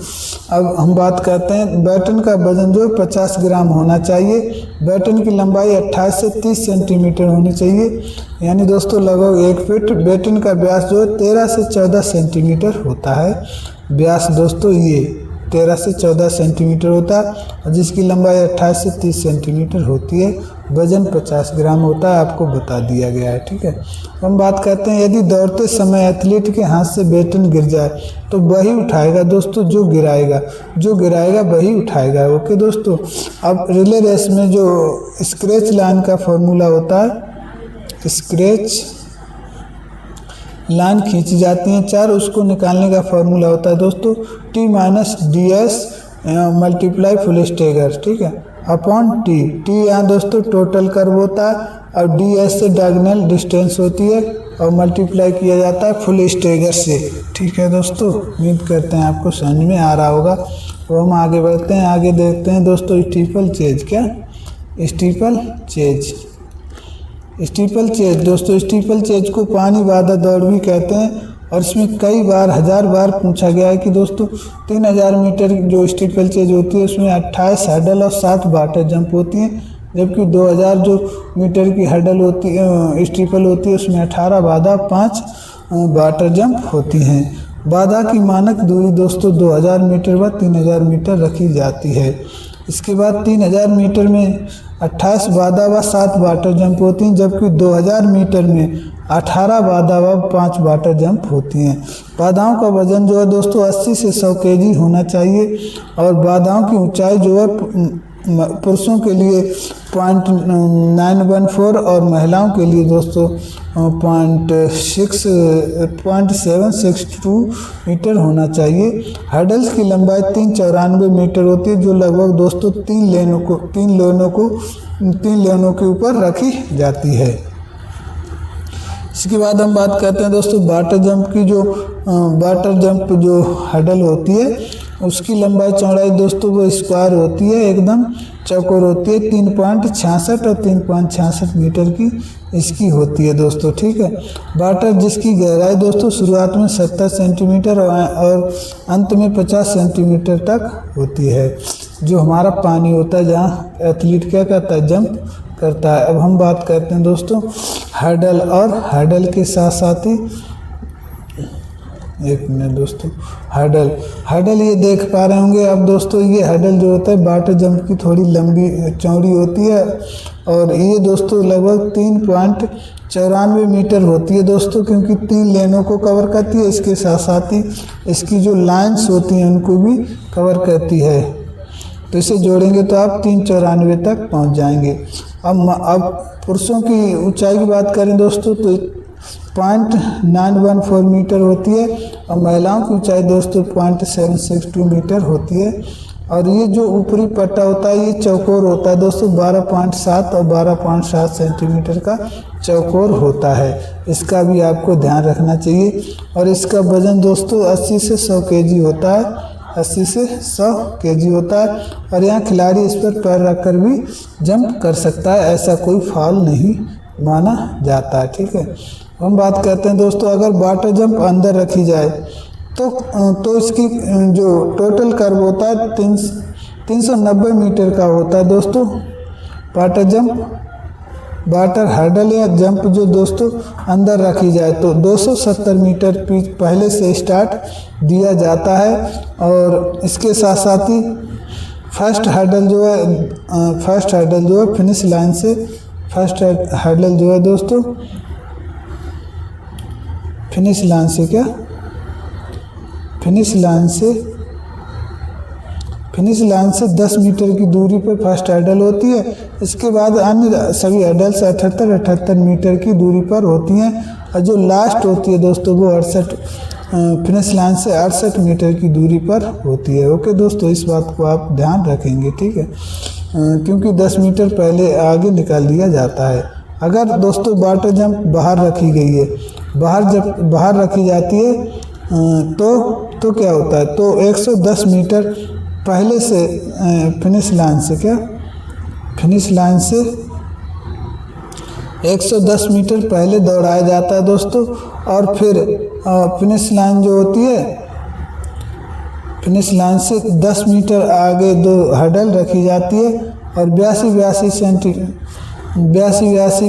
अब हम बात करते हैं बैटन का वजन जो 50 ग्राम होना चाहिए। बैटन की लंबाई 28 से 30 सेंटीमीटर होनी चाहिए, यानी दोस्तों लगभग 1 फीट। बैटन का व्यास जो 13 से 14 सेंटीमीटर होता है। व्यास दोस्तों ये 13 से 14 सेंटीमीटर होता है, और जिसकी लंबाई 28 से 30 सेंटीमीटर होती है। वजन 50 ग्राम होता है, आपको बता दिया गया है। ठीक है, हम बात करते हैं यदि दौड़ते समय एथलीट के हाथ से बैटन गिर जाए तो वही उठाएगा दोस्तों, जो गिराएगा वही उठाएगा। ओके दोस्तों, अब रिले रेस में जो स्क्रैच लाइन का फॉर्मूला होता है, स्क्रैच लाइन खींची जाती हैं 4, उसको निकालने का फॉर्मूला होता है दोस्तों T-DS मल्टीप्लाई फुल स्टेगर। ठीक है, अपॉन टी यहाँ दोस्तों टोटल कर्व होता है, और DS से डायगोनल डिस्टेंस होती है, और मल्टीप्लाई किया जाता है फुल स्टेगर से। ठीक है दोस्तों, उम्मीद करते हैं आपको समझ में आ रहा होगा। तो हम आगे बढ़ते हैं, आगे देखते हैं दोस्तों स्टीपल चेज। क्या स्टीपल चेज? स्टीपल चेज दोस्तों, स्टीपल चेज को पानी बाधा दौड़ भी कहते हैं, और इसमें कई बार 1000 बार पूछा गया है कि दोस्तों 3000 मीटर जो स्टीपल चेज होती है उसमें 28 हर्डल और 7 वाटर जंप होती हैं, जबकि 2000 जो मीटर की हर्डल होती है स्टीपल होती है उसमें 18 बाधा 5 वाटर जंप होती हैं। बाधा की मानक दूरी दोस्तों 2000 मीटर व 3000 मीटर रखी जाती है। इसके बाद 3000 मीटर में 28 बाधा व 7 वाटर जंप होती हैं, जबकि 2000 मीटर में 18 बाधा व 5 वाटर जंप होती हैं। बाधाओं का वजन जो है दोस्तों 80 से 100 kg होना चाहिए, और बाधाओं की ऊंचाई जो है पुरुषों के लिए 0.914 और महिलाओं के लिए दोस्तों 0.762 मीटर होना चाहिए। हर्डल्स की लंबाई 394 मीटर होती है, जो लगभग दोस्तों 3 लेनों के ऊपर रखी जाती है। इसके बाद हम बात करते हैं दोस्तों वाटर जंप की। जो वाटर जंप जो हर्डल होती है उसकी लंबाई चौड़ाई दोस्तों वो स्क्वायर होती है, एकदम चौकोर होती है। 3.66 और 3.66 मीटर की इसकी होती है दोस्तों। ठीक है, वाटर जिसकी गहराई दोस्तों शुरुआत में 70 सेंटीमीटर और अंत में 50 सेंटीमीटर तक होती है, जो हमारा पानी होता है जहाँ एथलीट क्या करता है, जंप करता है। अब हम बात करते हैं दोस्तों हर्डल, और हर्डल के साथ साथ ही एक मिनट दोस्तों, हर्डल ये देख पा रहे होंगे अब दोस्तों, ये हर्डल जो होता है वाटर जंप की थोड़ी लंबी चौड़ी होती है, और ये दोस्तों लगभग 3.94 मीटर होती है दोस्तों, क्योंकि 3 लेनों को कवर करती है। इसके साथ साथ ही इसकी जो लाइन्स होती हैं उनको भी कवर करती है, तो इसे जोड़ेंगे तो आप 394 तक पहुंच जाएंगे। अब पुरुषों की ऊंचाई की बात करें दोस्तों तो 0.914 मीटर होती है, और महिलाओं की ऊंचाई दोस्तों 0.762 मीटर होती है। और ये जो ऊपरी पट्टा होता है ये चौकोर होता है दोस्तों, 12.7 और 12.7 सेंटीमीटर का चौकोर होता है। इसका भी आपको ध्यान रखना चाहिए। और इसका वजन दोस्तों 80 से 100 kg होता है, 80 से 100 kg होता है। और यहाँ खिलाड़ी इस पर पैर रखकर भी जंप कर सकता है, ऐसा कोई फाउल नहीं माना जाता है। ठीक है, हम बात करते हैं दोस्तों अगर वाटर जंप अंदर रखी जाए तो इसकी जो टोटल कर्व होता है 390 मीटर का होता है दोस्तों। वाटर जंप, वाटर हर्डल या जंप जो दोस्तों अंदर रखी जाए तो 270 मीटर पिच पहले से स्टार्ट दिया जाता है। और इसके साथ साथ ही फर्स्ट हर्डल जो है फिनिश लाइन से, फर्स्ट हर्डल जो है दोस्तों फिनिश लाइन से 10 मीटर की दूरी पर फर्स्ट हर्डल होती है। इसके बाद अन्य सभी हर्डल्स 78 मीटर की दूरी पर होती हैं, और जो लास्ट होती है दोस्तों वो 68 फिनिश लाइन से 68 मीटर की दूरी पर होती है। ओके दोस्तों, इस बात को आप ध्यान रखेंगे। ठीक है, क्योंकि 10 मीटर पहले आगे निकाल दिया जाता है। अगर दोस्तों वाटर जंप बाहर रखी गई है, बाहर रखी जाती है तो क्या होता है, तो 110 मीटर पहले से फिनिश लाइन से 110 मीटर पहले दौड़ाया जाता है दोस्तों, और फिर फिनिश लाइन जो होती है, फिनिश लाइन से 10 मीटर आगे 2 हर्डल रखी जाती है, और 82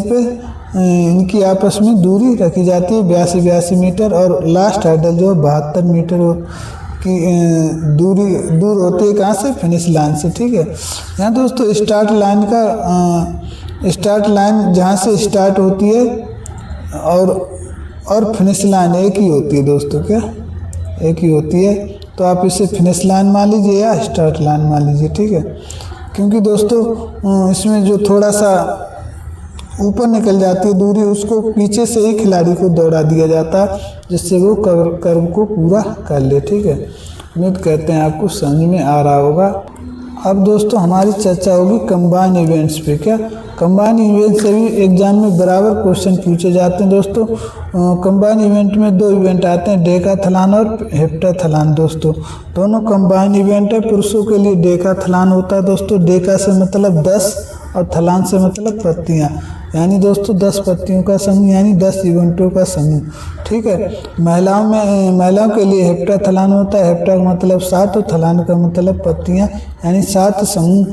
पे इनकी आपस में दूरी रखी जाती है 82 मीटर, और लास्ट हर्डल जो 72 मीटर की दूर होती है कहाँ से, फिनिश लाइन से। ठीक है, यहाँ दोस्तों स्टार्ट लाइन जहाँ से स्टार्ट होती है और फिनिश लाइन एक ही होती है दोस्तों, क्या एक ही होती है, तो आप इसे फिनिश लाइन मान लीजिए या स्टार्ट लाइन मान लीजिए। ठीक है, क्योंकि दोस्तों इसमें जो थोड़ा सा ऊपर निकल जाती है दूरी, उसको पीछे से ही खिलाड़ी को दौड़ा दिया जाता है, जिससे वो कर्व को पूरा कर ले। ठीक है, उम्मीद करते हैं आपको समझ में आ रहा होगा। अब दोस्तों हमारी चर्चा होगी कंबाइन इवेंट्स पे। क्या कंबाइन इवेंट से भी एग्जाम में बराबर क्वेश्चन पूछे जाते हैं दोस्तों। कंबाइन इवेंट में 2 इवेंट आते हैं, डेकाथलॉन और हेप्टाथलॉन दोस्तों। दोनों कंबाइन इवेंट है। पुरुषों के लिए डेकाथलॉन होता है दोस्तों, डेका से मतलब 10 और थलान से मतलब पत्तियाँ, यानी दोस्तों 10 पत्तियों का समूह, यानी 10 इवेंटों का समूह। ठीक है, महिलाओं के लिए हेप्टाथलॉन होता है। हेप्टा का मतलब 7 और थलान का मतलब पत्तियाँ, यानी 7 समूह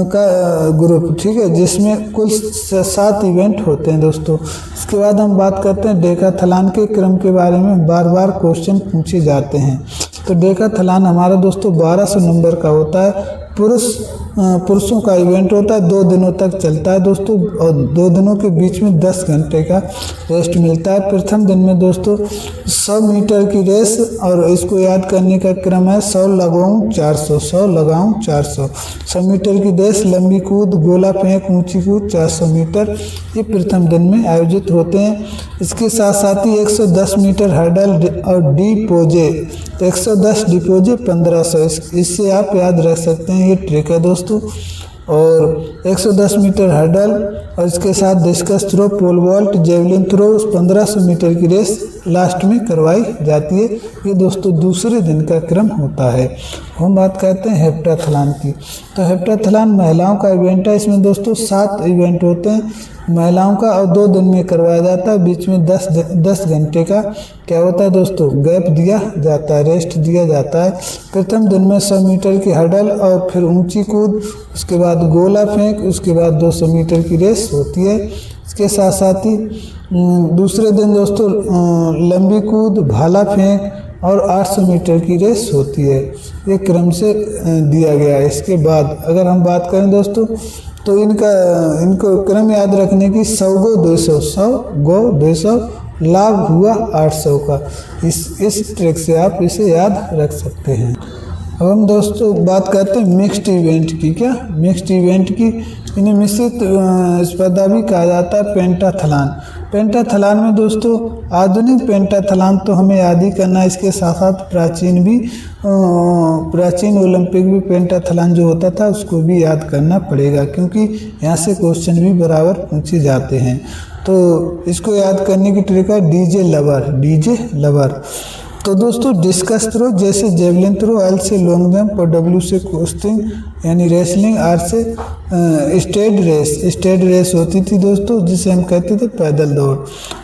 का ग्रुप। ठीक है, जिसमें कुल 7 इवेंट होते हैं दोस्तों। इसके बाद हम बात करते हैं डेकाथलॉन के क्रम के बारे में, बार बार क्वेश्चन पूछे जाते हैं। तो डेकाथलॉन हमारा दोस्तों 1200 नंबर का होता है। पुरुषों का इवेंट होता है, 2 दिनों तक चलता है दोस्तों, और 2 दिनों के बीच में 10 घंटे का रेस्ट मिलता है। प्रथम दिन में दोस्तों 100 मीटर की रेस, और इसको याद करने का क्रम है 100 लगाऊं 400, 100 लगाऊं 400। 100 मीटर की रेस, लंबी कूद, गोला फेंक, ऊंची कूद 400 मीटर, ये प्रथम दिन में आयोजित होते हैं। इसके साथ साथ ही 110 मीटर हर्डल और डिपोजे, 110 डिपोजे 1500, इससे आप याद रख सकते हैं, ये ट्रिक है दोस्तों। और 110 मीटर हर्डल और इसके साथ discus throw, pole vault, javelin throw, 1500 metre की रेस लास्ट में करवाई जाती है। ये दोस्तों दूसरे दिन का क्रम होता है। हम बात करते हैं हेप्टाथलॉन की। तो हेप्टाथलॉन महिलाओं का इवेंट है। इसमें दोस्तों 7 इवेंट होते हैं महिलाओं का, और 2 दिन में करवाया जाता है। बीच में 10 घंटे का क्या होता है दोस्तों, गैप दिया जाता है, रेस्ट दिया जाता है। प्रथम दिन में 100 मीटर की हर्डल और फिर ऊंची कूद, उसके बाद गोला फेंक, उसके बाद 200 मीटर की रेस होती है। इसके साथ साथ ही दूसरे दिन दोस्तों लंबी कूद, भाला फेंक और 800 मीटर की रेस होती है। ये क्रम से दिया गया है। इसके बाद अगर हम बात करें दोस्तों, तो इनको क्रम याद रखने की 100 गो 200, 100 गो 200, लाभ हुआ 800 का। इस ट्रिक से आप इसे याद रख सकते हैं। अब हम दोस्तों बात करते हैं मिक्स्ड इवेंट की। क्या मिक्स्ड इवेंट की, इन्हें मिश्रित स्पर्धा भी कहा जाता है। पेंटाथलॉन, पेंटाथलॉन में दोस्तों आधुनिक पेंटाथलॉन तो हमें याद ही करना है, इसके साथ साथ प्राचीन ओलंपिक भी पेंटाथलॉन जो होता था उसको भी याद करना पड़ेगा, क्योंकि यहाँ से क्वेश्चन भी बराबर पूछे जाते हैं। तो इसको याद करने की ट्रिक है डीजे लवर। तो दोस्तों डिस्कस थ्रो जैसे जेवलिन थ्रो, एल से लॉन्ग जंप और डब्ल्यू से कुश्ती यानी रेसलिंग, आर से स्टेड रेस होती थी दोस्तों, जिसे हम कहते थे पैदल दौड़।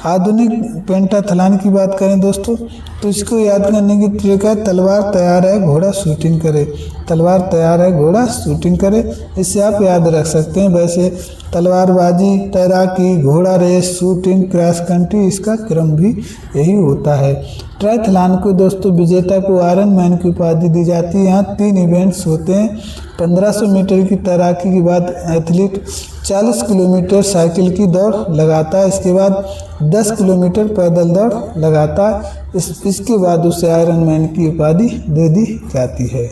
आधुनिक पेंटाथलॉन की बात करें दोस्तों, तो इसको याद करने की ट्रिक है तलवार तैयार है घोड़ा शूटिंग करे, तलवार तैयार है घोड़ा शूटिंग करे। इससे आप याद रख सकते हैं। वैसे तलवारबाजी, तैराकी, घोड़ा रेस, शूटिंग, क्रॉस कंट्री, इसका क्रम भी यही होता है। ट्रायथलॉन को दोस्तों विजेता को आयरन मैन की उपाधि दी जाती है। यहाँ 3 इवेंट्स होते हैं। 1500 मीटर की तैराकी के बाद एथलीट 40 किलोमीटर साइकिल की दौड़ लगाता है। इसके बाद 10 किलोमीटर पैदल दौड़ लगाता है। इसके बाद उसे आयरन मैन की उपाधि दे दी जाती है।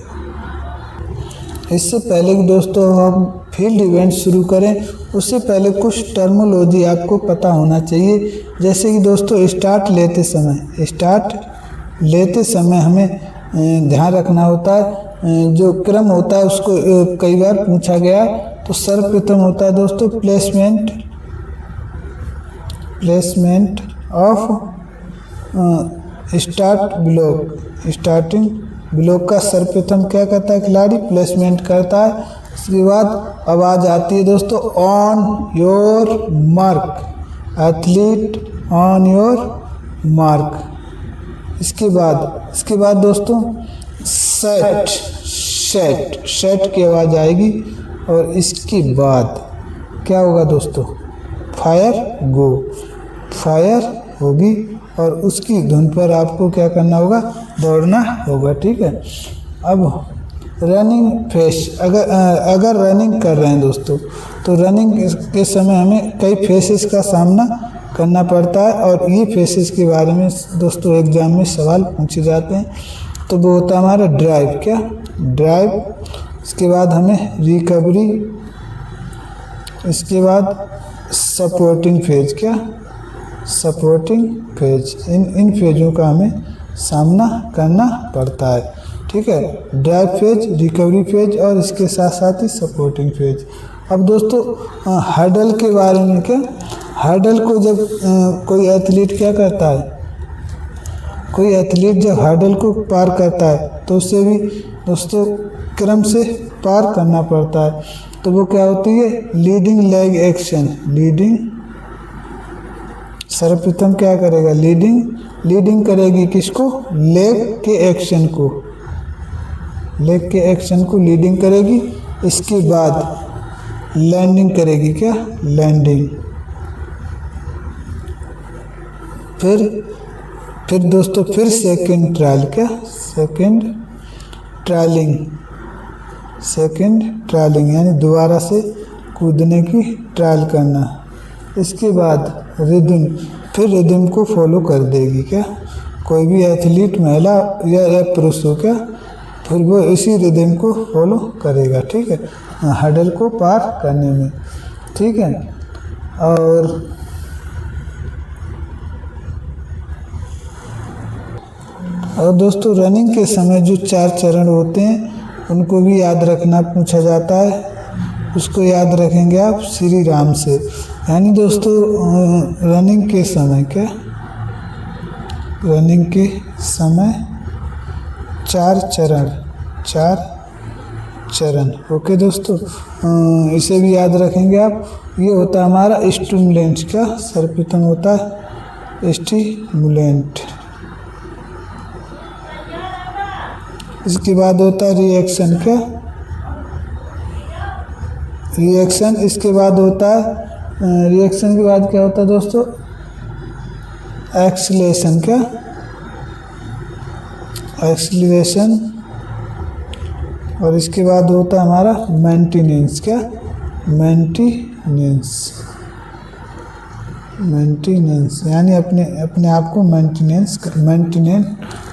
इससे पहले कि दोस्तों हम फील्ड इवेंट शुरू करें, उससे पहले कुछ टर्मोलॉजी आपको पता होना चाहिए। जैसे कि दोस्तों स्टार्ट लेते समय हमें ध्यान रखना होता है, जो क्रम होता है उसको कई बार पूछा गया। तो सर्वप्रथम होता है दोस्तों प्लेसमेंट ऑफ स्टार्टिंग ब्लॉक का सर्वप्रथम क्या करता है खिलाड़ी, प्लेसमेंट करता है। इसके बाद आवाज़ आती है दोस्तों on your mark, athlete on your mark. इसके बाद दोस्तों सेट की आवाज़ आएगी और इसके बाद क्या होगा दोस्तों, फायर होगी और उसकी धुन पर आपको क्या करना होगा, दौड़ना होगा। ठीक है। अब रनिंग फेस, अगर रनिंग कर रहे हैं दोस्तों तो रनिंग के समय हमें कई फेसेस का सामना करना पड़ता है और ये फेसेस के बारे में दोस्तों एग्जाम में सवाल पूछे जाते हैं। तो वो होता है हमारा ड्राइव। इसके बाद हमें रिकवरी, इसके बाद सपोर्टिंग फेज। इन फेजों का हमें सामना करना पड़ता है। ठीक है। ड्राइव फेज, रिकवरी फेज और इसके साथ साथ ही सपोर्टिंग फेज। अब दोस्तों हर्डल के बारे में क्या, हर्डल को जब कोई एथलीट क्या करता है, कोई एथलीट जब हर्डल को पार करता है तो उसे भी दोस्तों क्रम से पार करना पड़ता है। तो वो क्या होती है, लीडिंग लेग एक्शन। सर्वप्रथम क्या करेगा, लीडिंग करेगी किसको, लेग के एक्शन को लीडिंग करेगी। इसके बाद लैंडिंग करेगी, क्या लैंडिंग। फिर दोस्तों फिर सेकंड ट्रायल, क्या सेकंड ट्रायलिंग यानी दोबारा से कूदने की ट्रायल करना। इसके बाद रिदम को फॉलो कर देगी, क्या कोई भी एथलीट महिला या पुरुष हो, क्या फिर वो इसी रिदम को फॉलो करेगा। ठीक है, हर्डल को पार करने में। ठीक है। और दोस्तों रनिंग के समय जो 4 चरण होते हैं उनको भी याद रखना पूछा जाता है। उसको याद रखेंगे आप श्री राम से। यानी दोस्तों रनिंग के समय 4 चरण। ओके दोस्तों, इसे भी याद रखेंगे आप। ये होता है हमारा स्टिमुलेंट, क्या सर्वप्रथम होता है स्टिमुलेंट। इसके बाद होता है रिएक्शन, क्या रिएक्शन। इसके बाद होता है रिएक्शन के बाद क्या होता है दोस्तों, एक्सीलरेशन, क्या एक्सीलरेशन। और इसके बाद होता है हमारा मेंटेनेंस, क्या मेंटेनेंस यानी अपने आप को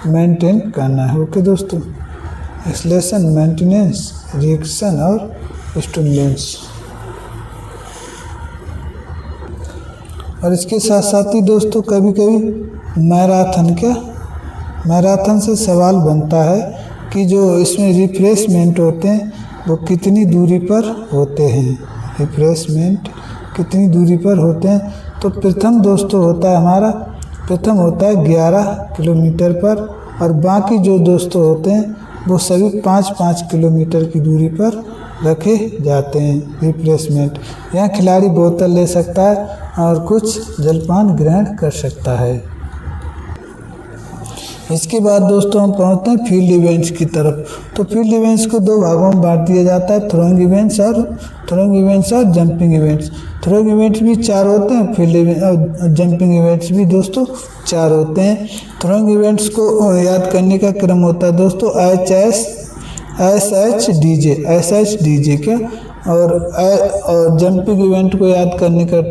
मेंटेन करना है। ओके दोस्तों, एक्सीलरेशन, मेंटेनेंस, रिएक्शन और स्टिमुलेंस। और इसके साथ साथ ही दोस्तों कभी कभी मैराथन से सवाल बनता है कि जो इसमें रिफ्रेशमेंट होते हैं वो कितनी दूरी पर होते हैं, रिफ्रेशमेंट कितनी दूरी पर होते हैं। तो प्रथम दोस्तों होता है हमारा 11 किलोमीटर पर और बाकी जो दोस्तों होते हैं वो सभी 5-5 किलोमीटर की दूरी पर रखे जाते हैं रिफ्रेशमेंट। यहाँ खिलाड़ी बोतल ले सकता है और कुछ जलपान ग्रहण कर सकता है। इसके बाद दोस्तों हम पहुँचते हैं फील्ड इवेंट्स की तरफ। तो फील्ड इवेंट्स को 2 भागों में बांट दिया जाता है, थ्रोइंग इवेंट्स और जंपिंग इवेंट्स। थ्रोइंग इवेंट्स भी 4 होते हैं, फील्ड इवेंट और जंपिंग इवेंट्स भी दोस्तों 4 होते हैं। थ्रोइंग इवेंट्स को याद करने का क्रम होता है दोस्तों SHDJ क्या, और जंपिंग इवेंट को याद करने का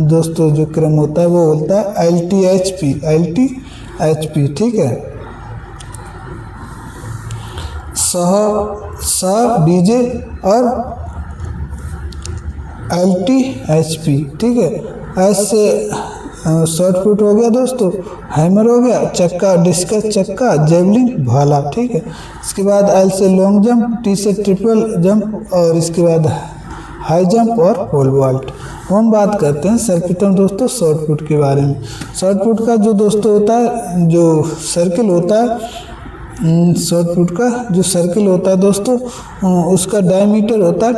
दोस्तों जो क्रम होता है वो होता है LTHP। ठीक है, डीजे और LTHP। ठीक है, ऐसे शॉर्ट पुट हो गया दोस्तों, हैमर हो गया, चक्का डिस्कस चक्का, जेवलिन भाला। ठीक है, इसके बाद एल से लॉन्ग जंप, टी से ट्रिपल जंप और इसके बाद हाई जंप और पोल वॉल्ट। हम बात करते हैं सर्वप्रथम दोस्तों शॉर्ट पुट के बारे में। शॉर्ट पुट का जो दोस्तों होता है, जो सर्किल होता है, शॉर्ट पुट का जो सर्किल होता है दोस्तों उसका डायमीटर होता है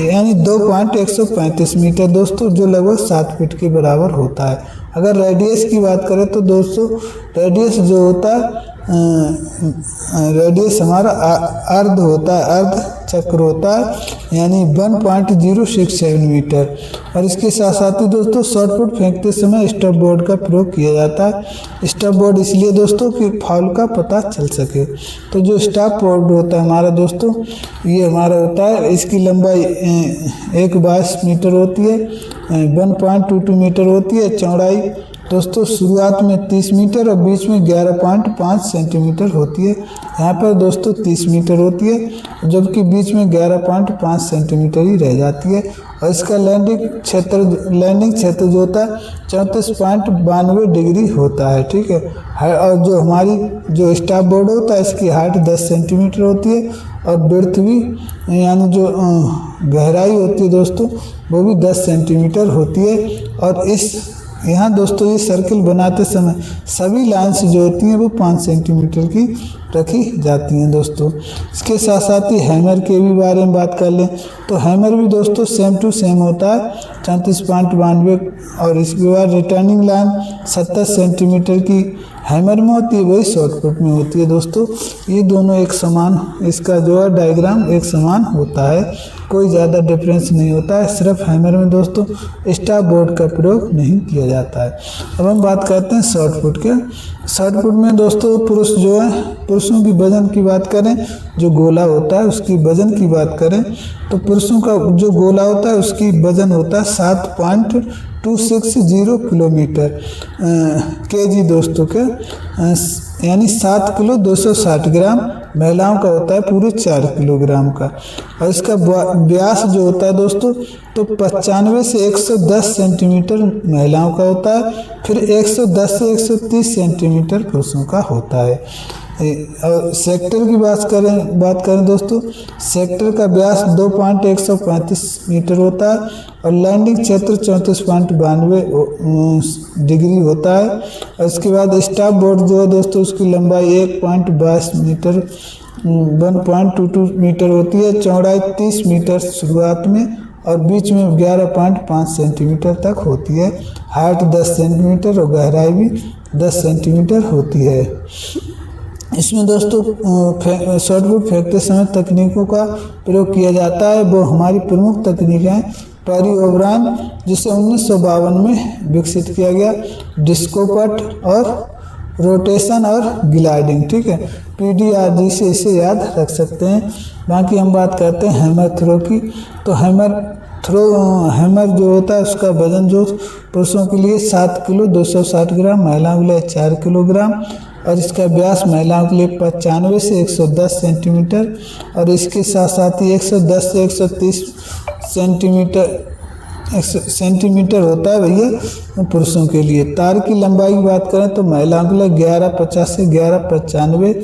यानी 2.135 मीटर दोस्तों, जो लगभग 7 फीट के बराबर होता है। अगर रेडियस की बात करें तो दोस्तों रेडियस जो होता है रेडियस हमारा अर्ध होता है, अर्ध चक्र होता है, यानी 1.067 मीटर। और इसके साथ साथ ही दोस्तों शॉर्ट पुट फेंकते समय स्टॉप बोर्ड का प्रयोग किया जाता है। स्टॉप बोर्ड इसलिए दोस्तों कि फाउल का पता चल सके। तो जो स्टॉप बोर्ड होता है हमारा दोस्तों, ये हमारा होता है, इसकी लंबाई 1.22 मीटर होती है, 1.22 मीटर होती है। चौड़ाई दोस्तों शुरुआत में 30 मीटर और बीच में 11.5 सेंटीमीटर होती है। यहाँ पर दोस्तों 30 मीटर होती है, जबकि बीच में 11.5 सेंटीमीटर ही रह जाती है। और इसका लैंडिंग क्षेत्र जो होता है 34.92 डिग्री होता है, ठीक है। और जो हमारी जो स्टॉप बोर्ड होता है इसकी हाइट 10 सेंटीमीटर होती है और विड्थ भी, यानी जो गहराई होती है दोस्तों वो भी 10 सेंटीमीटर होती है। और इस यहाँ दोस्तों ये सर्किल बनाते समय सभी लाइन्स जो होती हैं वो 5 सेंटीमीटर की रखी जाती हैं दोस्तों। इसके साथ साथ ही हैमर के भी बारे में बात कर लें तो हैमर भी दोस्तों सेम टू सेम होता है 34.92। और इसके बाद रिटर्निंग लाइन 70 सेंटीमीटर की हैमर में होती है, वही शॉर्ट पुट में होती है दोस्तों। ये दोनों एक समान, इसका जो है डायग्राम एक समान होता है, कोई ज़्यादा डिफरेंस नहीं होता है। सिर्फ हैमर में दोस्तों स्टॉप बोर्ड का प्रयोग नहीं किया जाता है। अब हम बात करते हैं शॉर्ट पुट के। शॉर्ट पुट में दोस्तों पुरुष जो है, पुरुषों की वजन की बात करें, जो गोला होता है उसकी वजन की बात करें तो पुरुषों का जो गोला होता है उसकी वजन होता है 7.260 किलोमीटर केजी दोस्तों के, यानी 7 किलो 260 ग्राम। महिलाओं का होता है पूरे 4 किलोग्राम का। और इसका व्यास जो होता है दोस्तों तो 95 से 110 सेंटीमीटर महिलाओं का होता है, फिर 110 से 130 सेंटीमीटर पुरुषों का होता है। और सेक्टर की बात करें दोस्तों, सेक्टर का व्यास 2.135 मीटर होता है और लैंडिंग क्षेत्र 34.92 डिग्री होता है। और इसके बाद स्टॉप बोर्ड जो है दोस्तों उसकी लंबाई 1.22 मीटर 1.22 मीटर होती है। चौड़ाई 30 मीटर शुरुआत में और बीच में 11.5 सेंटीमीटर तक होती है। हाइट 10 सेंटीमीटर और गहराई भी 10 सेंटीमीटर होती है। इसमें दोस्तों शॉर्ट पुट फेंकते समय तकनीकों का प्रयोग किया जाता है, वो हमारी प्रमुख तकनीकें हैं। पेरी ओब्रायन जिसे 1952 में विकसित किया गया, डिस्को पट और रोटेशन और ग्लाइडिंग, ठीक है। PDRG से इसे याद रख सकते हैं। बाकी हम बात करते हैं हैमर थ्रो की। तो हैमर जो होता है उसका वजन जो पुरुषों के लिए 7 किलो 260 ग्राम, महिलाओं के लिए 4 किलोग्राम। और इसका व्यास महिलाओं के लिए 95 से 110 सेंटीमीटर और इसके साथ साथ ही 110 से 130 सेंटीमीटर होता है भैया पुरुषों के लिए। तार की लंबाई की बात करें तो महिलाओं के लिए 1150 से 1195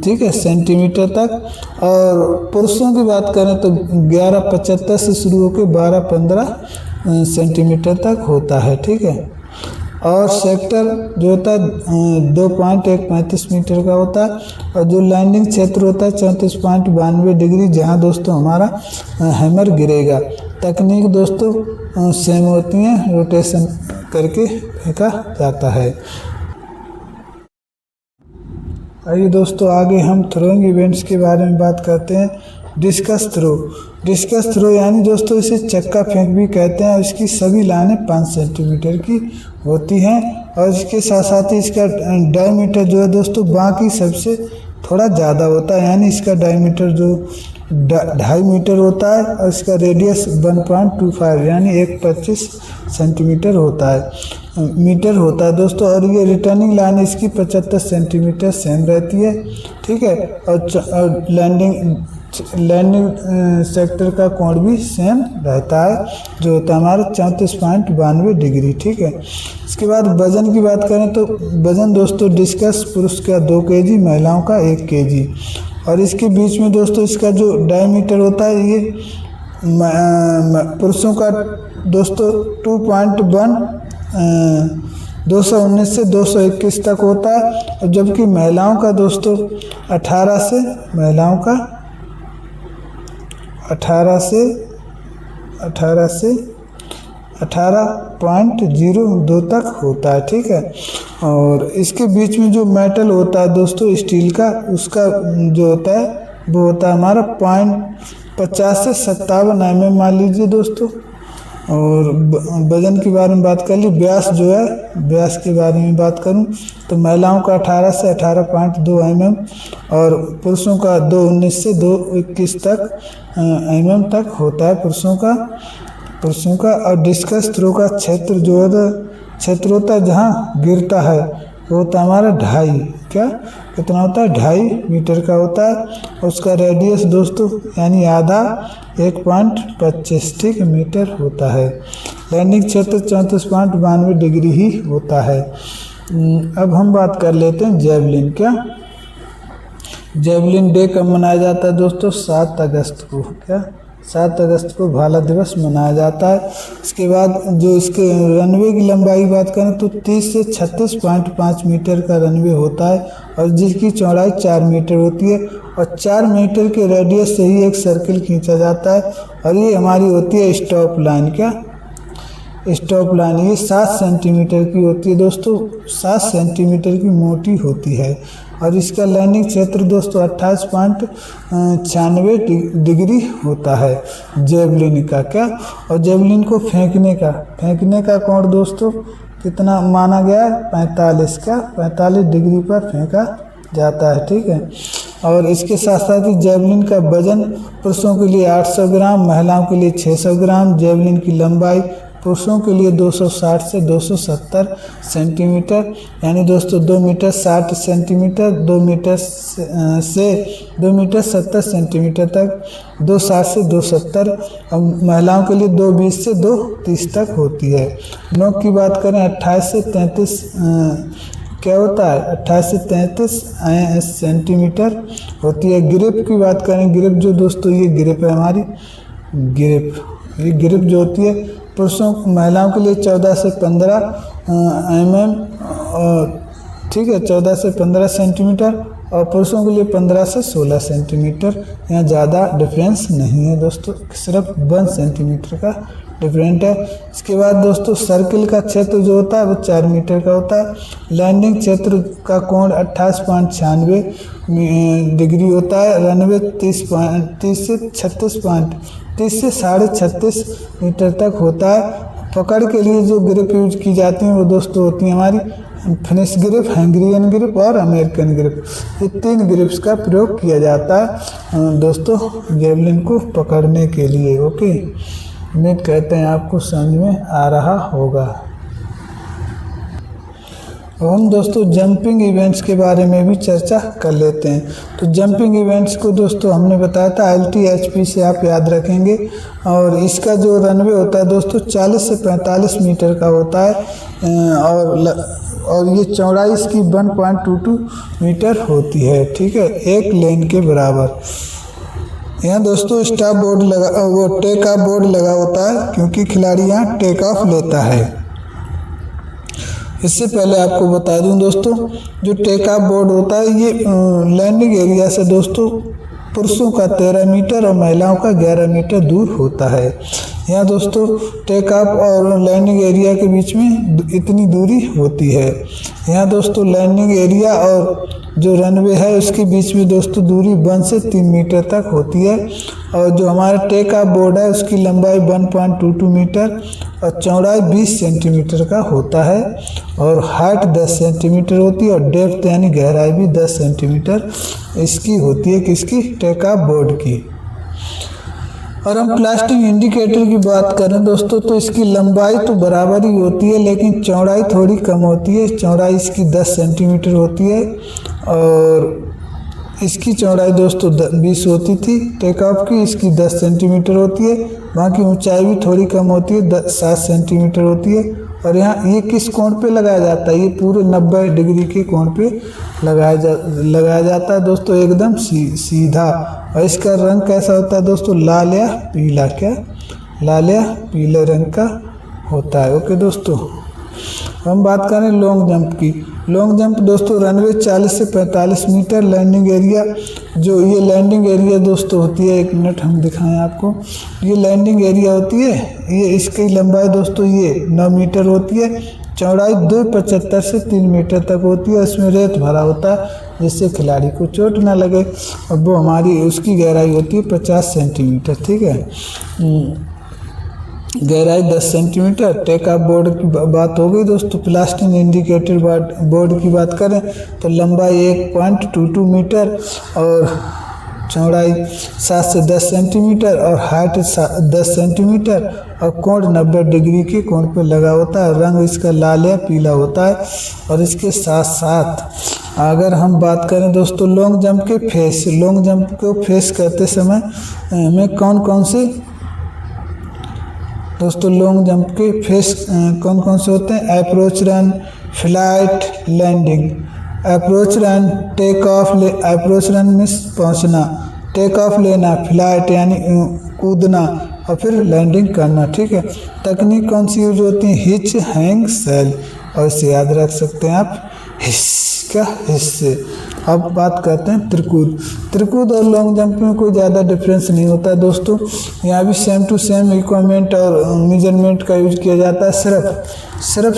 ठीक है सेंटीमीटर तक, और पुरुषों की बात करें तो 1175 से शुरू होकर 1215 सेंटीमीटर तक होता है, ठीक है। और सेक्टर जो होता है 2.135 मीटर का होता है और जो लैंडिंग क्षेत्र होता है 34.92 डिग्री, जहां दोस्तों हमारा हैमर गिरेगा। तकनीक दोस्तों सेम होती हैं, रोटेशन करके फेंका जाता है। आइए दोस्तों आगे हम थ्रोइंग इवेंट्स के बारे में बात करते हैं। डिस्कस थ्रो यानी दोस्तों इसे चक्का फेंक भी कहते हैं। इसकी सभी लाइनें 5 सेंटीमीटर की होती हैं और इसके साथ साथ ही इसका डायमीटर जो है दोस्तों बाकी सबसे थोड़ा ज़्यादा होता है, यानी इसका डायमीटर जो 2.5 मीटर होता है और इसका रेडियस 1.25 यानी 125 सेंटीमीटर होता है मीटर होता है दोस्तों। और ये रिटर्निंग लाइन इसकी 75 सेंटीमीटर सेम रहती है, ठीक है। और लैंडिंग सेक्टर का कोण भी सेम रहता है जो होता है हमारा 34.92 डिग्री, ठीक है। इसके बाद वजन की बात करें तो वजन दोस्तों डिस्कस पुरुष का 2 kg, महिलाओं का 1 kg। और इसके बीच में दोस्तों इसका जो डायमीटर होता है ये पुरुषों का दोस्तों 2.1 219 से 221 तक होता है, और जबकि महिलाओं का दोस्तों 18 से 18.02 तक होता है, ठीक है। और इसके बीच में जो मेटल होता है दोस्तों स्टील का, उसका जो होता है वो होता है हमारा 50 से 57 mm मान लीजिए दोस्तों। और वजन के बारे में बात कर ली। व्यास जो है, व्यास के बारे में बात करूं तो महिलाओं का 18 से 18.2 mm और पुरुषों का 2.19 से 2.21 तक mm तक होता है पुरुषों का। और डिस्कस थ्रो का क्षेत्र जो है, क्षेत्र होता है जहाँ गिरता है, वो होता है हमारा कितना होता है 2.5 मीटर का होता है। उसका रेडियस दोस्तों यानी आधा 1.25 ठीक मीटर होता है। लैंडिंग क्षेत्र 34.92 डिग्री ही होता है। अब हम बात कर लेते हैं जेवलिन। जेवलिन डे कब मनाया जाता है दोस्तों? 7 अगस्त को। 7 अगस्त को भाला दिवस मनाया जाता है। इसके बाद जो इसके रनवे की लंबाई बात करें तो 30 से 36.5 मीटर का रनवे होता है और जिसकी चौड़ाई 4 मीटर होती है और 4 मीटर के रेडियस से ही एक सर्किल खींचा जाता है और ये हमारी होती है स्टॉप लाइन। स्टॉप लाइन ये 7 सेंटीमीटर की होती है दोस्तों, 7 सेंटीमीटर की मोटी होती है और इसका लैंडिंग क्षेत्र दोस्तों 28.96 डिग्री होता है जेवलिन का। और जेवलिन को फेंकने का कोण दोस्तों कितना माना गया है? 45 डिग्री पर फेंका जाता है, ठीक है। और इसके साथ साथ ही जेवलिन का वजन पुरुषों के लिए 800 ग्राम, महिलाओं के लिए 600 ग्राम। जेवलिन की लंबाई पुरुषों के लिए 260 से 270 सेंटीमीटर यानी दोस्तों 2 मीटर 60 सेंटीमीटर, 2 मीटर से 2 मीटर 70 सेंटीमीटर तक, 260 से 270। और महिलाओं के लिए 220 से 230 तक होती है। नोक की बात करें 28 से 33 क्या होता है? 28 से 33 सेंटीमीटर होती है। ग्रिप की बात करें, ग्रिप जो दोस्तों ये ग्रिप है हमारी, ये ग्रिप जो होती है महिलाओं के लिए 14 से 15 mm ठीक है, 14 से 15 सेंटीमीटर और पुरुषों के लिए 15 से 16 सेंटीमीटर। यहाँ ज़्यादा डिफरेंस नहीं है दोस्तों, सिर्फ 1 सेंटीमीटर का डिफरेंट है। इसके बाद दोस्तों सर्किल का क्षेत्र जो होता है वो 4 मीटर का होता है। लैंडिंग क्षेत्र का कोण 28.96 डिग्री होता है। रनवे 30 से 36.5 मीटर तक होता है। पकड़ के लिए जो ग्रिप यूज की जाती हैं वो दोस्तों होती हैं हमारी फिनिश ग्रिप, हंगेरियन ग्रिप और अमेरिकन ग्रिप। ये 3 ग्रिप्स का प्रयोग किया जाता है दोस्तों जेवलिन को पकड़ने के लिए। ओके, उम्मीद करते हैं आपको समझ में आ रहा होगा। अब हम दोस्तों जंपिंग इवेंट्स के बारे में भी चर्चा कर लेते हैं। तो जंपिंग इवेंट्स को दोस्तों हमने बताया था LTHP से आप याद रखेंगे। और इसका जो रनवे होता है दोस्तों 40 से 45 मीटर का होता है और ये चौड़ाई इसकी 1.22 मीटर होती है, ठीक है, एक लेन के बराबर। यहाँ दोस्तों stop board take off board लगा होता है क्योंकि खिलाड़ी यहाँ टेक ऑफ लेता है। इससे पहले आपको बता दूं दोस्तों जो टेक ऑफ बोर्ड होता है ये लैंडिंग एरिया से दोस्तों पुरुषों का 13 मीटर और महिलाओं का 11 मीटर दूर होता है। यहाँ दोस्तों टेक ऑफ और लैंडिंग एरिया के बीच में इतनी दूरी होती है। यहाँ दोस्तों लैंडिंग एरिया और जो रनवे है उसके बीच में दोस्तों दूरी 1 से 3 मीटर तक होती है। और जो हमारा टेक ऑफ बोर्ड है उसकी लंबाई 1.22 मीटर और चौड़ाई 20 सेंटीमीटर का होता है और हाइट 10 सेंटीमीटर होती है और डेप्थ यानी गहराई भी 10 सेंटीमीटर इसकी होती है, किसकी? टेक ऑफ बोर्ड की। और हम प्लास्टिक इंडिकेटर की बात करें दोस्तों तो इसकी लंबाई तो बराबर ही होती है लेकिन चौड़ाई थोड़ी कम होती है। चौड़ाई इसकी 10 सेंटीमीटर होती है और इसकी चौड़ाई दोस्तों 20 होती थी टेक ऑफ की, इसकी 10 सेंटीमीटर होती है। वहाँ की ऊंचाई भी थोड़ी कम होती है, 7 सेंटीमीटर होती है। और यहाँ ये किस कोण पे लगाया जाता है? ये पूरे 90 डिग्री के कोण पे लगाया जाता है दोस्तों, एकदम सीधा। और इसका रंग कैसा होता है दोस्तों? लाल या पीला, लाल या पीले रंग का होता है। ओके दोस्तों, हम बात करें लॉन्ग जंप की। लॉन्ग जंप दोस्तों रनवे 40 से 45 मीटर, लैंडिंग एरिया जो ये लैंडिंग एरिया दोस्तों होती है, 1 मिनट हम दिखाएं आपको। ये लैंडिंग एरिया होती है, ये इसकी लंबाई दोस्तों ये 9 मीटर होती है, चौड़ाई 2.75 से 3 मीटर तक होती है। इसमें रेत भरा होता है जिससे खिलाड़ी को चोट ना लगे। और वो हमारी उसकी गहराई होती है 50 सेंटीमीटर, ठीक है, गहराई 10 सेंटीमीटर। टेक ऑफ बोर्ड की बात हो गई दोस्तों। प्लास्टिक इंडिकेटर बोर्ड की बात करें तो लंबाई 1.22 मीटर और चौड़ाई 7 से 10 सेंटीमीटर और हाइट 10 सेंटीमीटर और कोण 90 डिग्री के कोण पे लगा होता है। रंग इसका लाल या पीला होता है। और इसके साथ साथ अगर हम बात करें दोस्तों लॉन्ग जंप के फेस, लॉन्ग जंप को फेस करते समय हमें कौन कौन से दोस्तों लॉन्ग जंप के फेस कौन कौन से होते हैं? Approach run, flight, landing. Approach run take off, approach run में पहुंचना, टेक ऑफ लेना, फ्लाइट यानी कूदना और फिर लैंडिंग करना, ठीक है। तकनीक कौन सी यूज होती है? Hitch, hang, sail. और इसे याद रख सकते हैं आप इसका हिस्से। अब बात करते हैं त्रिकूद। त्रिकूद और लॉन्ग जंप में कोई ज़्यादा डिफरेंस नहीं होता है दोस्तों। यहाँ भी सेम टू सेम इक्विपमेंट और मेजरमेंट का यूज किया जाता है। सिर्फ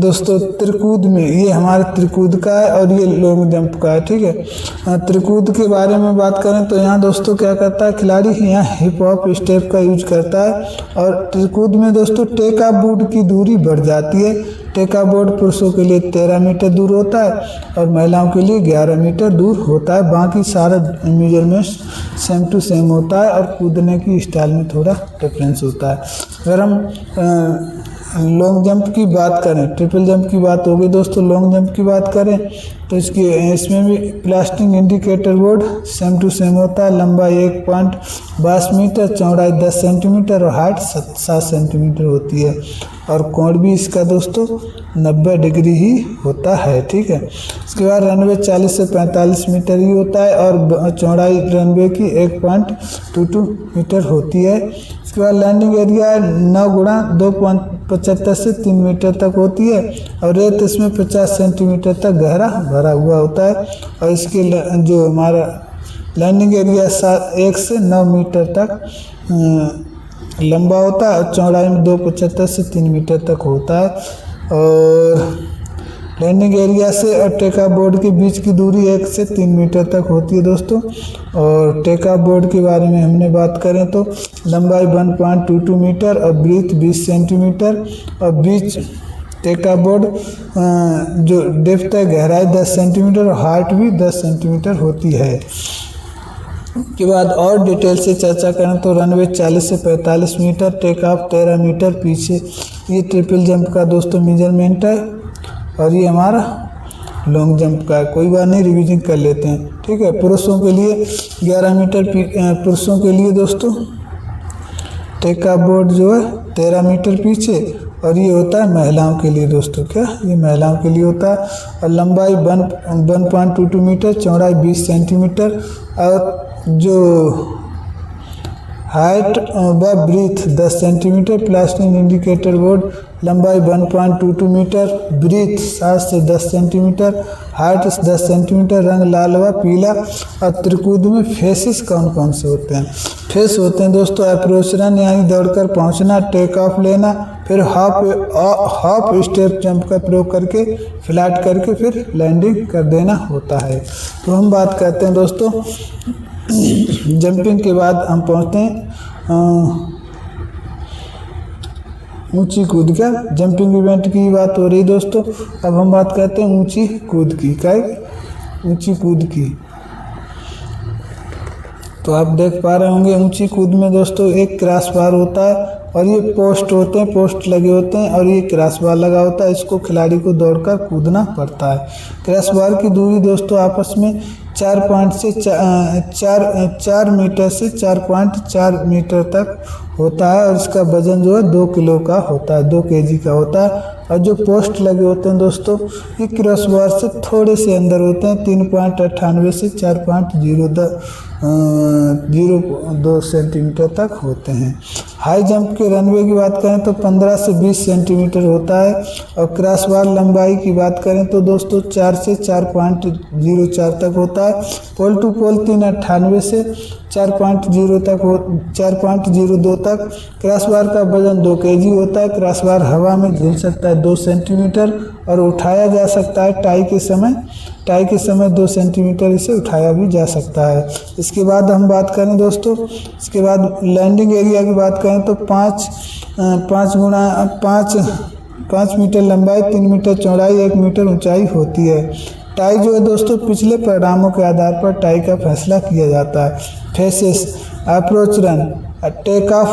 दोस्तों त्रिकूद में ये हमारे त्रिकूद का है और ये लॉन्ग जंप का है, ठीक है। त्रिकूद के बारे में बात करें तो यहाँ दोस्तों क्या करता है खिलाड़ी, यहाँ हिप हॉप स्टेप का यूज करता है। और त्रिकूद में दोस्तों टेक ऑफ बोर्ड की दूरी बढ़ जाती है। टेक ऑफ बोर्ड पुरुषों के लिए 13 मीटर दूर होता है और महिलाओं के लिए 11 मीटर दूर होता है। बाकी सारा मेजरमेंट सेम टू सेम होता है और कूदने की स्टाइल में थोड़ा डिफरेंस होता है। अगर हम लॉन्ग जंप की बात करें, ट्रिपल जंप की बात हो गई दोस्तों। लॉन्ग जंप की बात करें तो इसमें भी plastic indicator board same to same होता है। लंबाई 1.22 मीटर, चौड़ाई 10 सेंटीमीटर और हाइट 7 सेंटीमीटर होती है। और कोण भी इसका दोस्तों 90 डिग्री ही होता है, ठीक है। इसके बाद रनवे 40 से 45 मीटर ही होता है और चौड़ाई रनवे की 1.22 मीटर होती है। इसके बाद लैंडिंग एरिया 9 गुणा 2.75 से 3 मीटर तक होती है और रेत इसमें 50 सेंटीमीटर तक गहरा भरा हुआ होता है। और इसके जो हमारा लैंडिंग एरिया 1 से 9 मीटर तक लंबा होता है और चौड़ाई में 2.75 से 3 मीटर तक होता है। और लैंडिंग एरिया से और टेक ऑफ बोर्ड के बीच की दूरी 1 से 3 मीटर तक होती है दोस्तों। और टेक ऑफ बोर्ड के बारे में हमने बात करें तो लंबाई 1.22 मीटर और ब्रीथ 20 सेंटीमीटर और बीच टेक ऑफ बोर्ड जो डेप्थ है गहराई 10 सेंटीमीटर और हाइट भी 10 सेंटीमीटर होती है। के बाद और डिटेल से चर्चा करें तो रनवे 40 से 45 मीटर, टेक ऑफ 13 मीटर पीछे। ये ट्रिपल जंप का दोस्तों मेजरमेंट है और ये हमारा लॉन्ग जंप का है। कोई बात नहीं, रिवीजन कर लेते हैं, ठीक है। पुरुषों के लिए 11 मीटर पुरुषों के लिए दोस्तों टेक ऑफ बोर्ड जो है 13 मीटर पीछे और ये होता है महिलाओं के लिए दोस्तों, क्या ये महिलाओं के लिए होता है। और लंबाई 1.22 मीटर, चौड़ाई 20 सेंटीमीटर और जो हाइट व breadth 10 centimetre. Plastic indicator board लंबाई 1.22 मीटर, ब्रीथ 7 से 10 सेंटीमीटर, हाइट 10 सेंटीमीटर, रंग लाल व पीला। और त्रिकूद में फेसेस कौन कौन से होते हैं? फेस होते हैं दोस्तों अप्रोच रन यानी दौड़कर पहुंचना, टेक ऑफ लेना, फिर हाफ स्टेप जंप का प्रयोग करके फ्लैट करके फिर लैंडिंग कर देना होता है। तो हम बात करते हैं दोस्तों जंपिंग के बाद हम पहुंचते हैं ऊंची कूद का। जंपिंग इवेंट की बात हो रही दोस्तों। अब हम बात करते हैं ऊंची कूद की। क्या ऊंची कूद की? तो आप देख पा रहे होंगे ऊंची कूद में दोस्तों एक क्रॉस बार होता है और ये पोस्ट होते हैं, पोस्ट लगे होते हैं और ये क्रॉस बार लगा होता है। इसको खिलाड़ी को दौड़कर कूदना पड़ता है। क्रॉस बार की दूरी दोस्तों आपस में 4 मीटर से 4.4 मीटर तक होता है और इसका वजन जो है 2 किलो का होता है, 2 kg का होता है। और जो पोस्ट लगे होते हैं दोस्तों ये क्रॉसबार से थोड़े से अंदर होते हैं, 3.98 से 4.02 सेंटीमीटर तक होते हैं। हाई जंप के रनवे की बात करें तो 15 से 20 सेंटीमीटर होता है और क्रॉसबार लंबाई की बात करें तो दोस्तों 4 से 4.04 तक होता है। पोल टू पोल 3.98 से 4.02 तक। क्रॉसबार का वजन 2 kg होता है। क्रॉसबार हवा में झूल सकता है 2 सेंटीमीटर और उठाया जा सकता है टाई के समय 2 सेंटीमीटर इसे उठाया भी जा सकता है। इसके बाद हम बात करें दोस्तों, इसके बाद लैंडिंग एरिया की बात करें तो 5 मीटर लंबाई, 3 मीटर चौड़ाई, 1 मीटर ऊंचाई होती है। टाई जो है दोस्तों पिछले परिणामों के आधार पर टाई का फैसला किया जाता है। Phases, approach run, take off.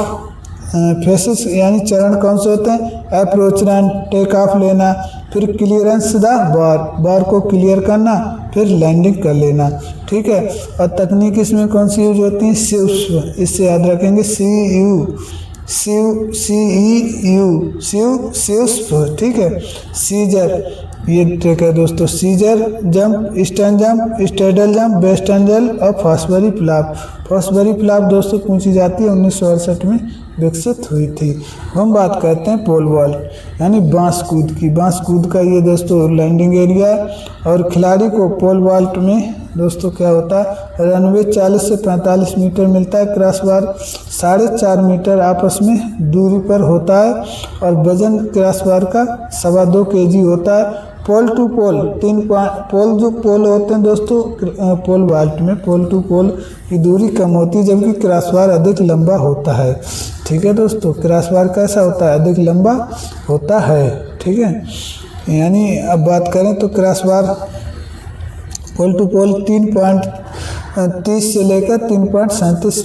Phases यानी चरण कौन से होते हैं? अप्रोच रन, टेक ऑफ लेना, फिर क्लियरेंस द बार को क्लियर करना, फिर लैंडिंग कर लेना, ठीक है। और तकनीक इसमें कौन सी यूज होती है? सीव्स, इससे याद रखेंगे सीव्स, ठीक है। सीजर, ये ट्रिक है दोस्तों, scissor jump, eastern jump, straddle jump, western jump और फॉस्बरी फ्लॉप। फॉस्बरी फ्लॉप दोस्तों पूछी जाती है 1968 में विकसित हुई थी। हम बात करते हैं पोल वॉल्ट यानी बांस कूद की। बांस कूद का ये दोस्तों लैंडिंग एरिया है और खिलाड़ी को पोल वॉल्ट में दोस्तों क्या होता है? रनवे 40 से 45 मीटर मिलता है। क्रॉसबार 4.5 मीटर आपस में दूरी पर होता है और वजन क्रॉसबार का 2.25 kg होता है। पोल टू पोल पोल जो पोल होते हैं दोस्तों पोल वॉल्ट में पोल टू पोल की दूरी कम होती है जबकि क्रॉसबार अधिक लंबा होता है, ठीक है दोस्तों। क्रॉसबार कैसा होता है? अधिक लंबा होता है, ठीक है। यानी अब बात करें तो क्रॉसबार पोल टू पोल 3.30 से लेकर 3.37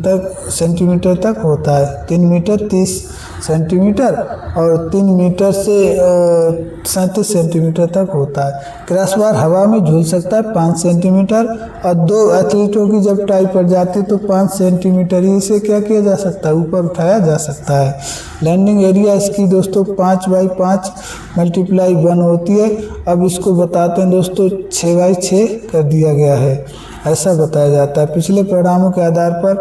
तक सेंटीमीटर तक होता है। 3 मीटर 30 सेंटीमीटर और 3 मीटर से 37 सेंटीमीटर तक होता है। क्रॉसबार हवा में झूल सकता है 5 सेंटीमीटर और 2 एथलीटों की जब टाई पड़ जाती है तो 5 सेंटीमीटर ही से क्या किया जा सकता है? ऊपर उठाया जा सकता है। लैंडिंग एरिया इसकी दोस्तों 5/5 × 1 होती है। अब इसको बताते हैं दोस्तों 6/6 कर दिया गया है, ऐसा बताया जाता है। पिछले परिणामों के आधार पर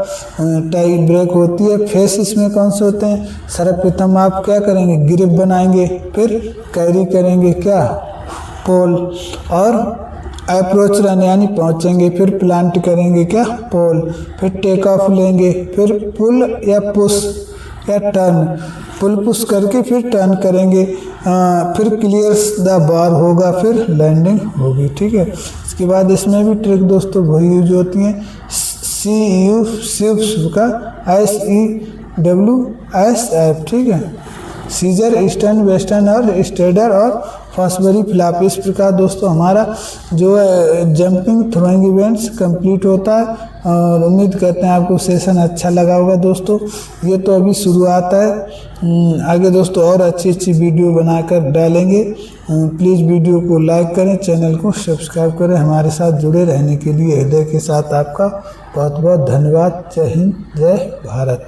टाई ब्रेक होती है। फेस इसमें कौन से होते हैं? सर्वप्रथम आप क्या करेंगे? ग्रिप बनाएंगे, फिर कैरी करेंगे क्या? पोल, और अप्रोच रन यानी पहुंचेंगे, फिर प्लांट करेंगे क्या? पोल, फिर टेक ऑफ लेंगे, फिर पुल या पुश या टर्न, पुल पुश करके फिर टर्न करेंगे, फिर क्लियर्स द बार होगा, फिर लैंडिंग होगी, ठीक है। इसके बाद इसमें भी ट्रिक दोस्तों वही यूज होती हैं। सीव्स का SEWSF, ठीक है। सीजर, ईस्टर्न, वेस्टर्न और स्ट्रेडर और फॉस्बरी फ्लॉप। इस प्रकार दोस्तों हमारा जो है जंपिंग थ्रोइंग इवेंट्स कंप्लीट होता है और उम्मीद करते हैं आपको सेशन अच्छा लगा होगा दोस्तों। ये तो अभी शुरुआत है, आगे दोस्तों और अच्छी वीडियो बनाकर डालेंगे। प्लीज़ वीडियो को लाइक करें, चैनल को सब्सक्राइब करें। हमारे साथ जुड़े रहने के लिए हृदय के साथ आपका बहुत बहुत धन्यवाद। जय हिंद, जय भारत।